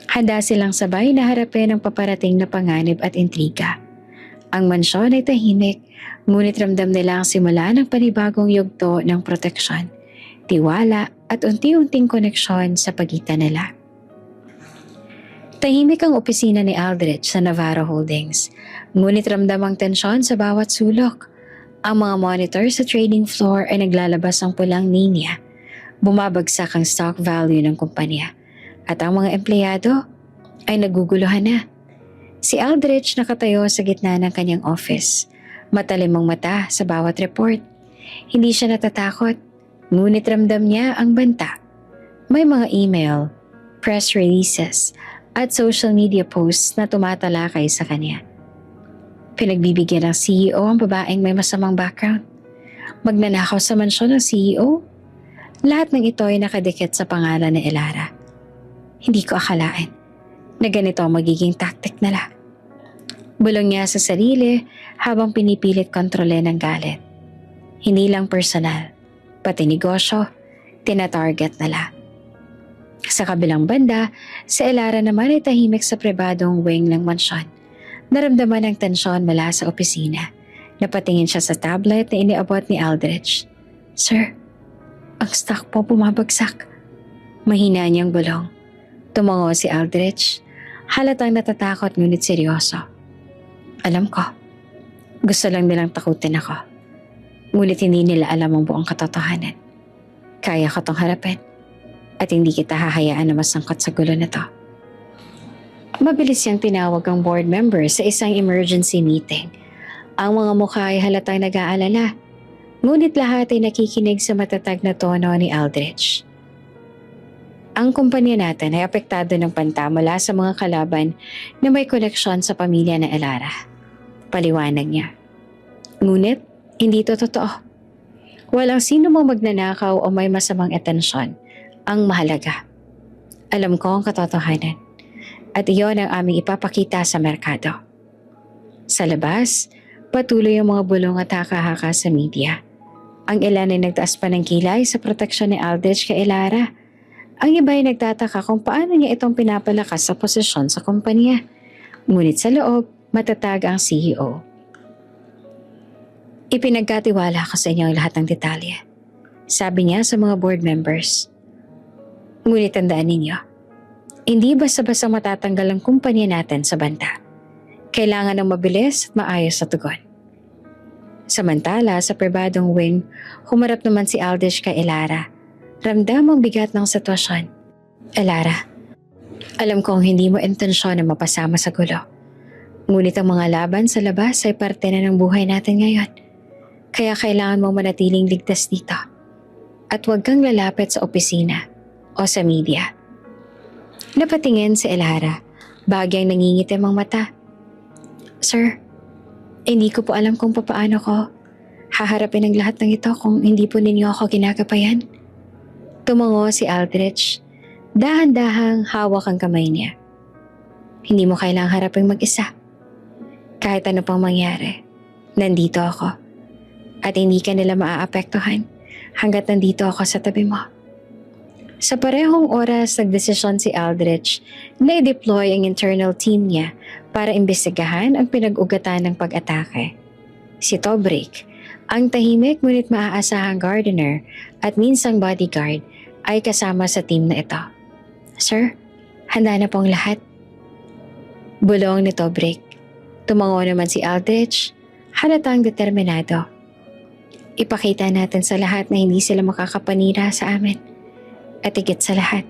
Handa silang sabay na harapin ang paparating na panganib at intriga. Ang mansyon ay tahimik, ngunit ramdam nila ang simula ng panibagong yugto ng proteksyon, tiwala at unti-unting koneksyon sa pagitan nila. Tahimik ang opisina ni Aldrich sa Navarro Holdings, ngunit ramdam ang tensyon sa bawat sulok. Ang mga monitor sa trading floor ay naglalabas ng pulang linya. Bumabagsak ang stock value ng kumpanya at ang mga empleyado ay naguguluhan na. Si Aldrich nakatayo sa gitna ng kanyang office, matalim ang mata sa bawat report. Hindi siya natatakot, ngunit ramdam niya ang banta. May mga email, press releases, at social media posts na tumatalakay sa kanya. Pinagbibigyan ng CEO ang babaeng may masamang background. Magnanakaw sa mansyon ng CEO? Lahat ng ito ay nakadikit sa pangalan ni Elara. Hindi ko akalain na ganito ang magiging tactic nila. Bulong niya sa sarili habang pinipilit kontrolin ang galit. Hindi lang personal, pati negosyo, tina-target nila. Sa kabilang banda, si Elara naman ay tahimik sa pribadong wing ng mansyon. Naramdaman ang tensyon mula sa opisina. Napatingin siya sa tablet na iniabot ni Aldrich. Sir, ang stock po bumabagsak. Mahina niyang bulong. Tumango si Aldrich. Halatang natatakot ngunit seryoso. Alam ko, gusto lang nilang takutin ako. Ngunit hindi nila alam ang buong katotohanan. Kaya ko tong harapin at hindi kita hahayaan na masangkot sa gulo na to. Mabilis siyang tinawag ang board member sa isang emergency meeting. Ang mga mukha ay halatang nag-aalala, ngunit lahat ay nakikinig sa matatag na tono ni Aldrich. Ang kumpanya natin ay apektado ng banta mula sa mga kalaban na may koneksyon sa pamilya na Elara. Paliwanag niya. Ngunit, hindi ito totoo. Walang sino mang magnanakaw o may masamang atensyon. Ang mahalaga. Alam ko ang katotohanan. At iyon ang aming ipapakita sa merkado. Sa labas, patuloy ang mga bulong at haka-haka sa media. Ang ilan ay nagtaas pa ng kilay sa proteksyon ni Aldrich kay Elara. Ang iba ay nagtataka kung paano niya itong pinapalakas sa posisyon sa kumpanya. Ngunit sa loob, matatag ang CEO. Ipinagkatiwala ko sa inyo ang lahat ng detalye. Sabi niya sa mga board members. Ngunit tandaan ninyo, hindi basta-basta matatanggal ang kumpanya natin sa banta. Kailangan ng mabilis at maayos na tugon. Samantala, sa pribadong wing, humarap naman si Aldrich kay Elara. Ramdam ang bigat ng sitwasyon. Elara, alam kong hindi mo intensyon na mapasama sa gulo. Ngunit ang mga laban sa labas ay parte na ng buhay natin ngayon. Kaya kailangan mong manatiling ligtas dito. At huwag kang lalapit sa opisina o sa media. Napatingin si Elara, bagyang nangingitim ang mata. Sir, hindi ko po alam kung papaano ko haharapin ang lahat ng ito kung hindi po ninyo ako ginagabayan. Tumango si Aldrich. Dahan-dahang hawak ang kamay niya. Hindi mo kailangang harapin mag-isa. Kahit ano pang mangyari, nandito ako. At hindi ka nila maaapektuhan hanggat nandito ako sa tabi mo. Sa parehong oras, nagdesisyon si Aldrich na i-deploy ang internal team niya para imbestigahan ang pinag-ugatan ng pag-atake. Si Tobrick, ang tahimik ngunit maaasahang gardener at minsang bodyguard, ay kasama sa team na ito. Sir, handa na pong lahat. Bulong ni Tobrick. Tumango naman si Aldrich, halatang determinado. Ipakita natin sa lahat na hindi sila makakapanira sa amin. At higit sa lahat,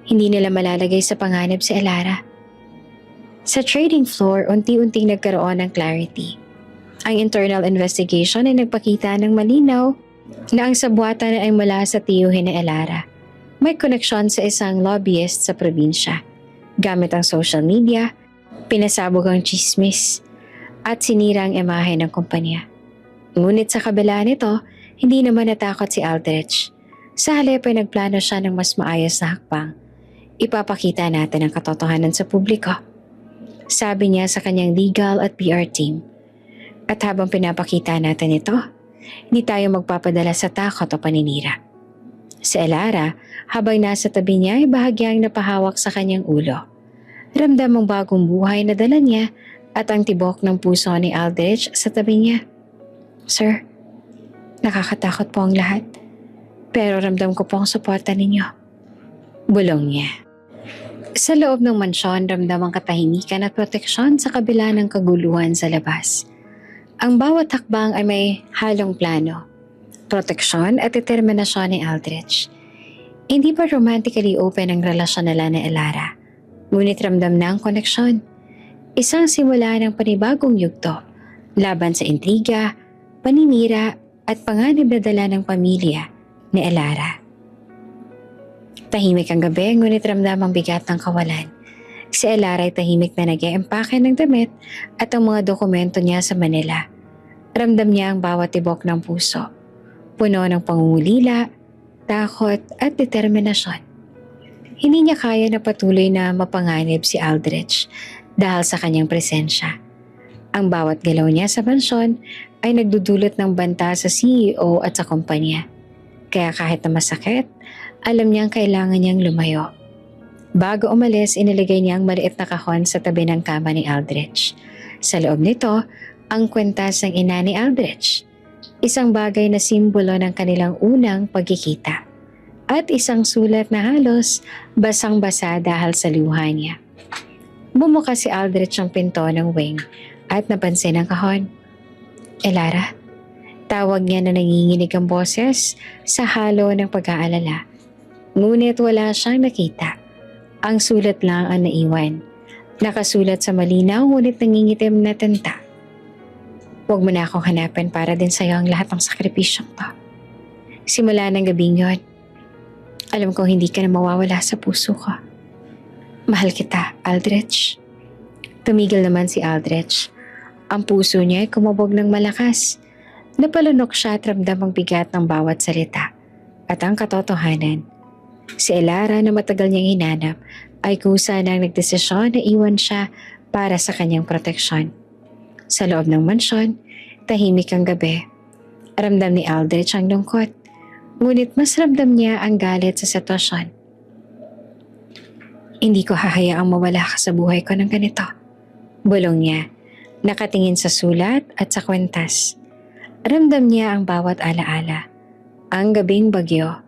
hindi nila malalagay sa panganib si Elara. Sa trading floor, unti-unting nagkaroon ng clarity. Ang internal investigation ay nagpakita ng malinaw na ang sabuatan ay mula sa tiyuhin ni Elara. May koneksyon sa isang lobbyist sa probinsya. Gamit ang social media, pinasabog ang chismis at sinira ang imahe ng kumpanya. Ngunit sa kabila nito, hindi naman natakot si Aldrich. Sa halip ay nagplano siya ng mas maayos na hakbang. Ipapakita natin ang katotohanan sa publiko. Sabi niya sa kanyang legal at PR team. At habang pinapakita natin ito, hindi tayo magpapadala sa takot o paninira. Si Elara, habang nasa tabi niya ay bahagyang napahawak sa kanyang ulo. Ramdam ang bagong buhay na dala niya at ang tibok ng puso ni Aldrich sa tabi niya. Sir, nakakatakot po ang lahat. Pero ramdam ko po ang suporta ninyo. Bulong niya. Sa loob ng mansyon, ramdam ang katahimikan at proteksyon sa kabila ng kaguluhan sa labas. Ang bawat hakbang ay may halong plano, proteksyon at determinasyon ni Aldrich. Hindi pa romantically open ang relasyon nila ni Elara, ngunit ramdam na ang koneksyon. Isang simula ng panibagong yugto, laban sa intriga, paninira at panganib na dala ng pamilya ni Elara. Tahimik ang gabi, ngunit ramdam ang bigat ng kawalan. Si Elara ay tahimik na nag-e-empake ng damit at ang mga dokumento niya sa Manila. Ramdam niya ang bawat tibok ng puso, puno ng pangungulila, takot at determinasyon. Hindi niya kaya na patuloy na mapanganib si Aldrich dahil sa kanyang presensya. Ang bawat galaw niya sa mansyon ay nagdudulot ng banta sa CEO at sa kumpanya. Kaya kahit na masakit, alam niyang kailangan niyang lumayo. Bago umalis, inilagay niya ang maliit na kahon sa tabi ng kama ni Aldrich. Sa loob nito, ang kwentas ng ina ni Aldrich. Isang bagay na simbolo ng kanilang unang pagkikita. At isang sulat na halos basang-basa dahil sa luha niya. Bumukas si Aldrich ang pinto ng wing at napansin ang kahon. Elara, tawag niya na nanginginig ang boses sa halo ng pag-aalala. Ngunit wala siyang nakita. Ang sulat lang ang naiwan. Nakasulat sa malinaw ngunit nangingitim na tinta. Huwag mo na akong hanapin para din sa'yo ang lahat ng sakripisyong to. Simula ng gabing yon, alam kong hindi ka na mawawala sa puso ko. Mahal kita, Aldrich. Tumigil naman si Aldrich. Ang puso niya ay kumabog ng malakas. Napalunok siya at ramdam ang bigat ng bawat salita. At ang katotohanan, si Elara na matagal niyang hinanap ay kusa nang nagdesisyon na iwan siya para sa kanyang proteksyon. Sa loob ng mansyon, tahimik ang gabi. Ramdam ni Aldrich ang lungkot, ngunit mas ramdam niya ang galit sa sitwasyon. Hindi ko hahayaang mawala ka sa buhay ko ng ganito. Bulong niya, nakatingin sa sulat at sa kwentas. Ramdam niya ang bawat alaala. Ang gabing bagyo,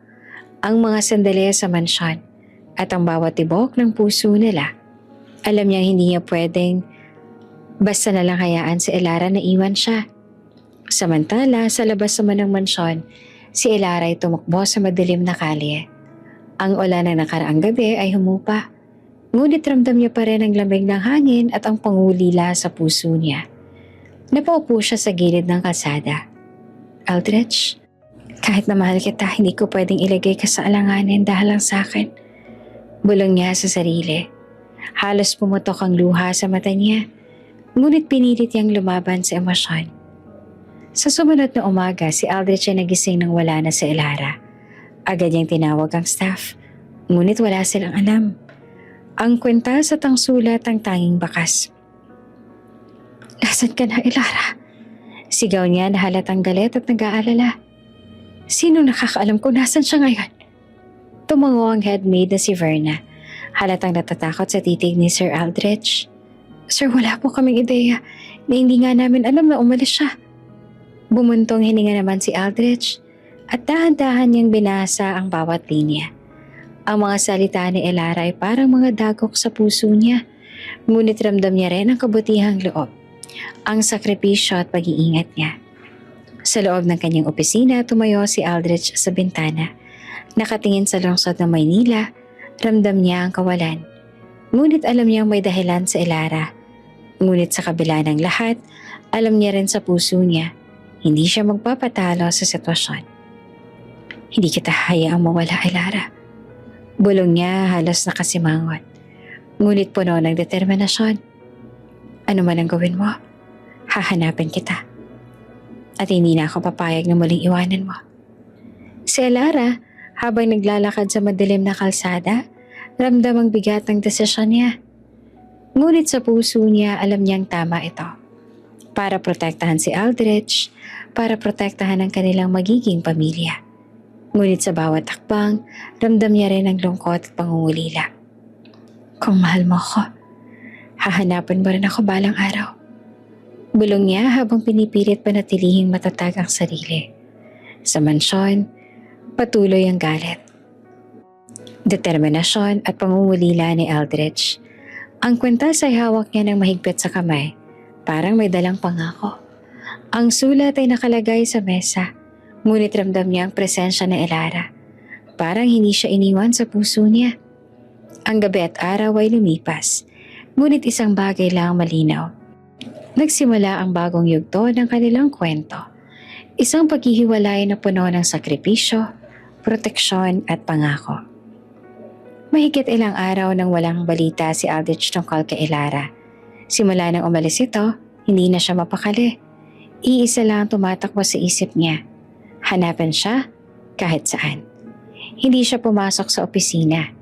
ang mga sandali sa mansyon, at ang bawat tibok ng puso nila. Alam niya hindi niya pwedeng basta na lang hayaan si Elara na iwan siya. Samantala, sa labas naman ng mansyon, si Elara ay tumakbo sa madilim na kalye. Ang ulan ng nakaraang gabi ay humupa. Ngunit ramdam niya pa rin ang lamig ng hangin at ang pangulila sa puso niya. Napaupo siya sa gilid ng kalsada. Aldrich, kahit na mahal kita, hindi ko pwedeng ilagay ka sa alanganin dahil lang sa akin. Bulong niya sa sarili. Halos pumutok ang luha sa mata niya. Ngunit pinilit niyang lumaban sa emosyon. Sa sumunod na umaga, si Aldrich ay nagising nang wala na si Elara. Agad niyang tinawag ang staff, ngunit wala silang alam. Ang kwintas at ang sulat ang tanging bakas. Nasaan ka na, Elara? Sigaw niya na halatang galit at nag-aalala. Sino nakakaalam kung nasan siya ngayon? Tumango ang headmaid na si Verna. Halatang natatakot sa titig ni Sir Aldrich. Sir, wala po kaming ideya na hindi nga namin alam na umalis siya. Bumuntong hininga naman si Aldrich at dahan-dahan niyang binasa ang bawat linya. Ang mga salita ni Elara ay parang mga dagok sa puso niya, ngunit ramdam niya rin ang kabutihang loob, ang sakripisyo at pag-iingat niya. Sa loob ng kanyang opisina, tumayo si Aldrich sa bintana. Nakatingin sa lungsod ng Maynila, ramdam niya ang kawalan. Ngunit alam niyang may dahilan sa Elara. Ngunit sa kabila ng lahat, alam niya rin sa puso niya, hindi siya magpapatalo sa sitwasyon. Hindi kita hayaang mawala, Elara. Bulong niya halos nakasimangot. Ngunit puno ng determinasyon. Ano man ang gawin mo, hahanapin kita. At hindi na ako papayag na muling iwanan mo. Si Elara, habang naglalakad sa madilim na kalsada, ramdam ang bigat ng desisyon niya. Ngunit sa puso niya, alam niyang tama ito. Para protektahan si Aldrich, para protektahan ang kanilang magiging pamilya. Ngunit sa bawat hakbang, ramdam niya rin ang lungkot at pangungulila. Kung mahal mo ko, hahanapin mo rin ako balang araw. Bulong niya habang pinipilit panatilihing matatag ang sarili. Sa mansyon, patuloy ang galit. Determinasyon at pangungulila ni Aldrich. Ang kwintas ay hawak niya ng mahigpit sa kamay, parang may dalang pangako. Ang sulat ay nakalagay sa mesa. Ngunit ramdam niya ang presensya ng Elara. Parang hindi siya iniwan sa puso niya. Ang gabi at araw ay lumipas. Ngunit isang bagay lang malinaw. Nagsimula ang bagong yugto ng kanilang kwento. Isang paghihiwalay na puno ng sakripisyo, proteksyon at pangako. Mahigit ilang araw nang walang balita si Aldrich tungkol kay Elara. Simula nang umalis ito, hindi na siya mapakali. Iisa lang tumatakbo sa isip niya. Hanapin siya kahit saan. Hindi siya pumasok sa opisina.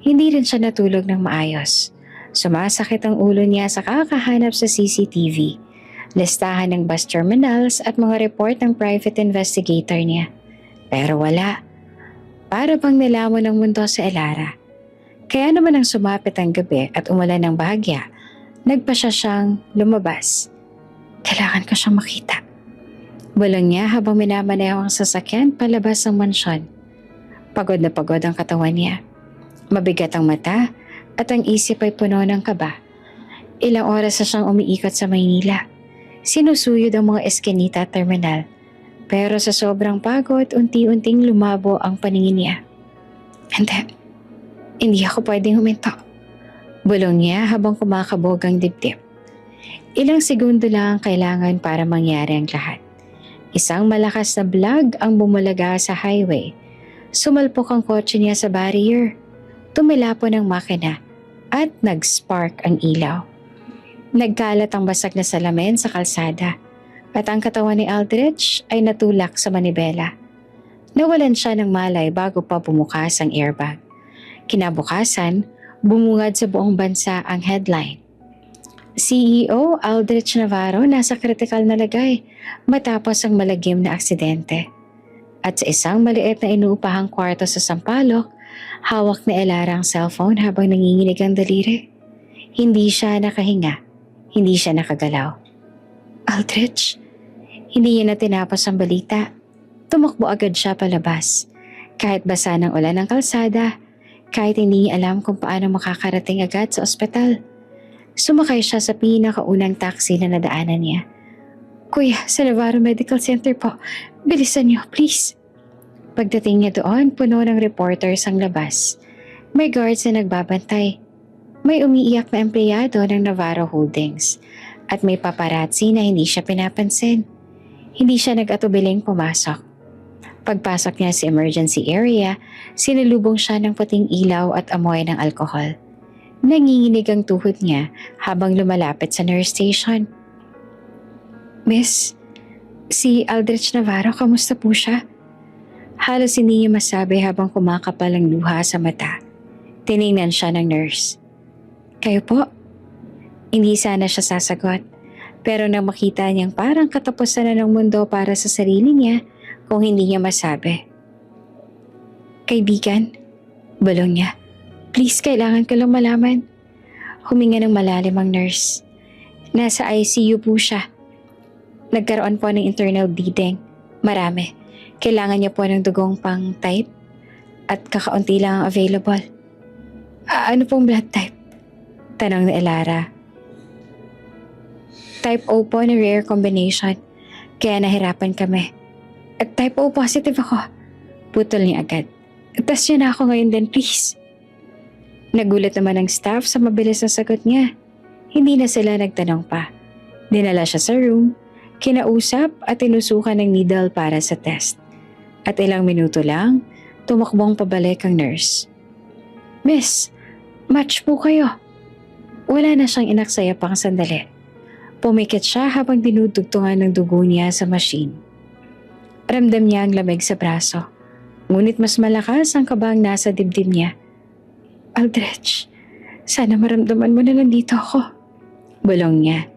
Hindi rin siya natulog ng maayos. Sumasakit ang ulo niya sa kakahanap sa CCTV, listahan ng bus terminals at mga report ng private investigator niya. Pero wala. Para bang nilamon ng mundo sa Elara. Kaya naman ang sumapit ang gabi at umulan ng bahagya, nagpa siya siyang lumabas. Kailangan ko siyang makita. Bulong niya habang minamaneho ang sasakyan palabas ng mansyon. Pagod na pagod ang katawan niya. Mabigat ang mata at ang isip ay puno ng kaba. Ilang oras na siyang umiikot sa Maynila. Sinusuyod ang mga eskinita at terminal. Pero sa sobrang pagod, unti-unting lumabo ang paningin niya. Hindi ako pwedeng huminto. Bulong niya habang kumakabog ang dibdib. Ilang segundo lang ang kailangan para mangyari ang lahat. Isang malakas na blag ang bumulaga sa highway. Sumalpok ang kotse niya sa barrier. Tumilapon ang makina at nag-spark ang ilaw. Nagkalat ang basag na salamin sa kalsada at ang katawan ni Aldrich ay natulak sa manibela. Nawalan siya ng malay bago pa bumukas ang airbag. Kinabukasan, bumungad sa buong bansa ang headline. CEO Aldrich Navarro nasa kritikal na lagay matapos ang malagim na aksidente. At sa isang maliit na inuupahang kwarto sa Sampaloc, hawak ni Elara ang cellphone habang nanginginig ang daliri. Hindi siya nakahinga, hindi siya nakagalaw. Aldrich, hindi niya na tinapos ang balita. Tumakbo agad siya palabas. Kahit basa ng ulan ng kalsada, kahit hindi niya alam kung paano makakarating agad sa ospital. Sumakay siya sa pinakaunang taxi na nadaanan niya. Kuya, sa Navarro Medical Center po. Bilisan niyo, please. Pagdating niya doon, puno ng reporters ang labas. May guards na nagbabantay. May umiiyak na empleyado ng Navarro Holdings. At may paparazzi na hindi siya pinapansin. Hindi siya nag-atubiling pumasok. Pagpasok niya sa emergency area, sinalubong siya ng puting ilaw at amoy ng alkohol. Nanginginig ang tuhod niya habang lumalapit sa nurse station. Miss, si Aldrich Navarro, kamusta po siya? Halos hindi niya masabi habang kumakapal ang luha sa mata. Tiningnan siya ng nurse. Kayo po? Hindi sana siya sasagot. Pero nang makita niyang parang katapusan na ng mundo para sa sarili niya kung hindi niya masabi. Kaibigan, bulong niya. Please, kailangan ko lang malaman. Huminga ng malalim ang nurse. Nasa ICU po siya. Nagkaroon po ng internal bleeding. Marami. Kailangan niya po ng dugong pang type at kakaunti lang ang available. Ano pong blood type? Tanong ni Elara. Type O po na rare combination. Kaya nahirapan kami. At type O positive ako. Putol niya agad. Test niya na ako ngayon din, please. Nagulat naman ang staff sa mabilis na sagot niya. Hindi na sila nagtanong pa. Dinala siya sa room, kinausap at tinusukan ng needle para sa test. At ilang minuto lang, tumakbong pabalik ang nurse. Miss, match po kayo. Wala na siyang inaksaya pang sandali. Pumikit siya habang dinudugtungan ng dugo niya sa machine. Ramdam niya ang lamig sa braso. Ngunit mas malakas ang kabang nasa dibdib niya. Aldrich, sana maramdaman mo na nandito ako. Bulong niya.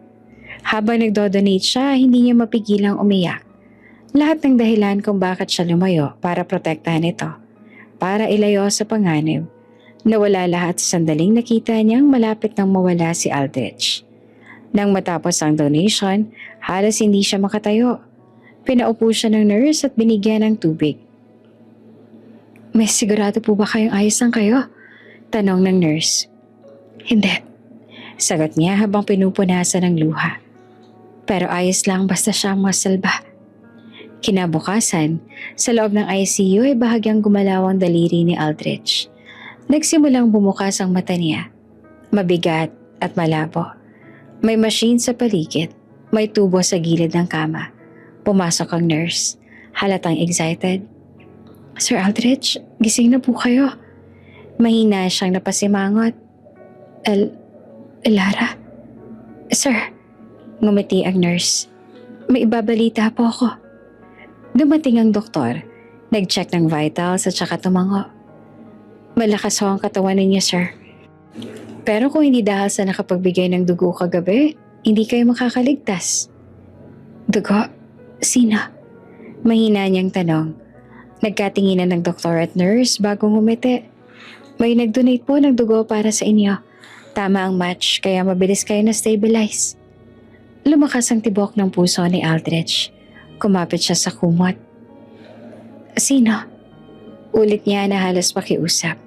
Habang nagdodonate siya, hindi niya mapigilang umiyak. Lahat ng dahilan kung bakit siya lumayo para protektahan ito. Para ilayo sa panganib. Nawala lahat sa sandaling nakita niyang malapit nang mawala si Aldrich. Nang matapos ang donation, halos hindi siya makatayo. Pinaupo siya ng nurse at binigyan ng tubig. May sigurado po ba kayong ayos lang kayo? Tanong ng nurse. Hindi. Sagot niya habang pinupunasan ng luha. Pero ayos lang basta siya masalba. Kinabukasan, sa loob ng ICU ay bahagyang gumalaw ang daliri ni Aldrich. Nagsimulang bumukas ang mata niya. Mabigat at malabo. May machine sa paligid. May tubo sa gilid ng kama. Pumasok ang nurse. Halatang excited. Sir Aldrich, gising na po kayo. Mahina siyang napasimangot. Elara? Sir, ngumiti ang nurse. May ibabalita po ako. Dumating ang doktor. Nag-check ng vitals at saka tumango. Malakas ho ang katawan ninyo, sir. Pero kung hindi dahil sa nakapagbigay ng dugo kagabi, hindi kayo makakaligtas. Dugo? Sino? Mahina niyang tanong. Nagkatinginan ng doktor at nurse bago ngumiti. May nag-donate po ng dugo para sa inyo. Tama ang match kaya mabilis kayo na-stabilize. Lumakas ang tibok ng puso ni Aldrich. Kumapit siya sa kumot. Sino? Ulit niya na halos pakiusap.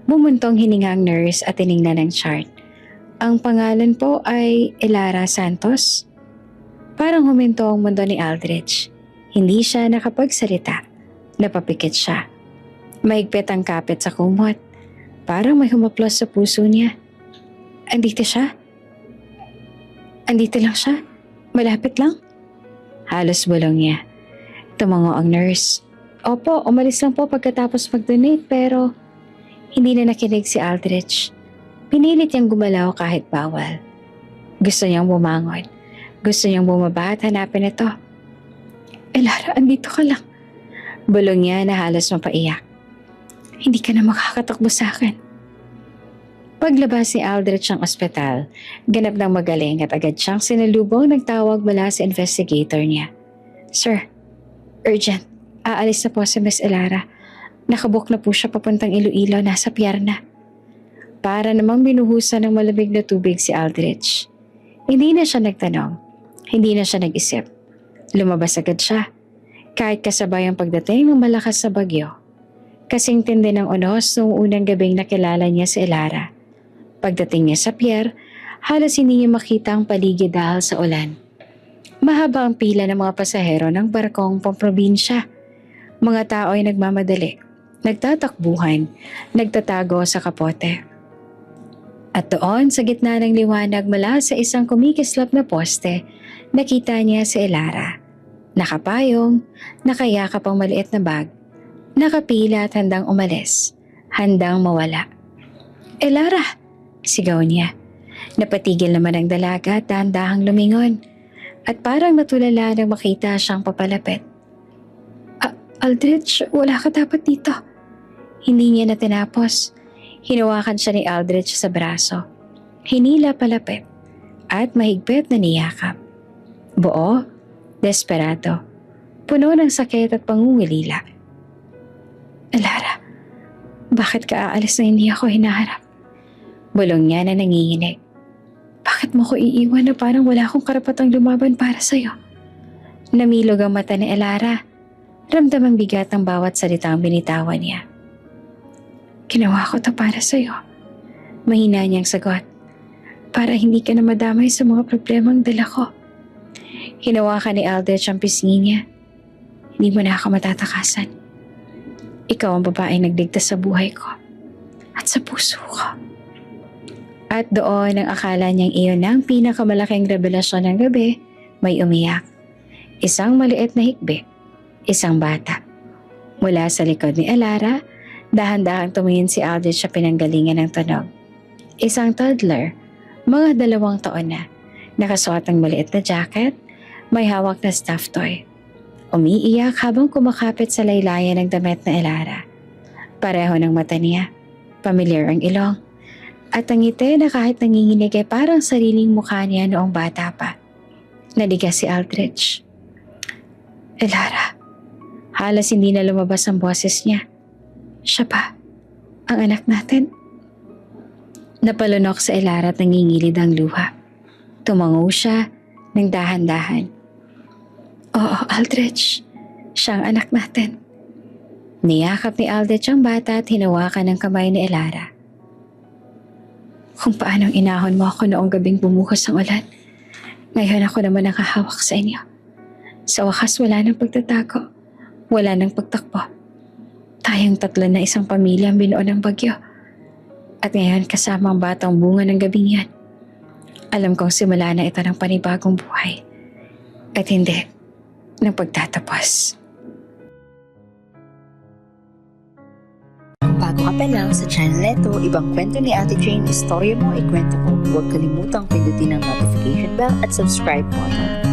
Bumuntong hininga ang nurse at tiningnan ang chart. Ang pangalan po ay Elara Santos. Parang huminto ang mundo ni Aldrich. Hindi siya nakapagsalita. Napapikit siya. Mahigpit ang kapit sa kumot. Parang may humaplos sa puso niya. Andito siya? Andito lang siya? Malapit lang? Halos bulong niya. Tumango ang nurse. Opo, umalis lang po pagkatapos mag-donate pero hindi na nakinig si Aldrich. Pinilit niyang gumalaw kahit bawal. Gusto niyang bumangon. Gusto niyang bumaba at hanapin ito. Elara, andito ka lang. Bulong niya na halos mapaiyak. Hindi ka na makakatakbo sa akin. Paglabas ni Aldrich ng ospital, ganap ng magaling at agad siyang sinalubong ng tawag mula sa investigator niya. Sir, urgent. Aalis na po si Miss Elara. Nakabook na po siya papuntang Iloilo, nasa Pierna. Para namang binuhusan ng malamig na tubig si Aldrich. Hindi na siya nagtanong. Hindi na siya nag-isip. Lumabas agad siya. Kahit kasabay ang pagdating ng malakas na bagyo. Kasing tindi ng unos noong unang gabing nakilala niya si Elara. Pagdating niya sa pier, halos hindi niya makita ang paligid dahil sa ulan. Mahaba ang pila ng mga pasahero ng barkong pamprobinsya. Mga tao ay nagmamadali, nagtatakbuhan, nagtatago sa kapote. At doon sa gitna ng liwanag mula sa isang kumikislap na poste, nakita niya si Elara. Nakapayong, nakayakap ang maliit na bag, nakapila at handang umalis, handang mawala. Elara! Sigaw niya. Napatigil naman ang dalaga at dahan-dahang lumingon. At parang natulala nang makita siyang papalapit. Aldrich, wala ka dapat dito. Hindi niya na tinapos. Hinawakan siya ni Aldrich sa braso. Hinila palapit at mahigpit na niyakap. Buo, desperado, puno ng sakit at pangungulila. Elara, bakit ka aalis na hindi ako hinaharap? Bulong niya na nanginginig. Bakit mo ko iiwan na parang wala akong karapatang lumaban para sa'yo? Namilog ang mata ni Elara. Ramdam ang bigat ng bawat salitang binitawan niya. Ginawa ko to para sa'yo. Mahina niyang sagot. Para hindi ka na madamay sa mga problemang dala ko. Hinawakan ni Aldrich ang pisngi niya. Hindi mo na ako matatakasan. Ikaw ang babaeng nagligtas sa buhay ko. At sa puso ko. At doon ang akala niyang iyon ang pinakamalaking revelasyon ng gabi, may umiyak. Isang maliit na hikbi. Isang bata. Mula sa likod ni Elara, dahan-dahang tumingin si Aldrich sa pinanggalingan ng tunog. Isang toddler, mga 2 taon na, nakasuot ng maliit na jacket, may hawak na stuffed toy. Umiiyak habang kumakapit sa laylayan ng damit na Elara. Pareho ng mata niya, pamilyar ang ilong, at ang ngiti na kahit nanginginig ay parang sariling mukha niya noong bata pa. Naligas si Aldrich. Elara, halos hindi na lumabas ang boses niya. Siya pa, ang anak natin. Napalunok sa Elara at nangingilid ang luha. Tumango siya ng dahan-dahan. Oo, Aldrich, siya ang anak natin. Niyakap ni Aldrich ang bata at hinawakan ng kamay ni Elara. Kung paanong inahon mo ako noong gabing bumuhos ang ulan, ngayon ako naman ang hahawak sa inyo. Sa wakas wala nang pagtatago, wala nang pagtakbo. Tayong 3 na isang pamilya ang binuo ng bagyo. At ngayon kasama ang batang bunga ng gabing yan. Alam kong simula na ito ng panibagong buhay. At hindi ng pagtatapos. Kung bago ka pa lang sa channel neto, ibang kwento ni Ate Jane, istorya mo, ikwento ko. Huwag kalimutang pindutin ang notification bell at subscribe button.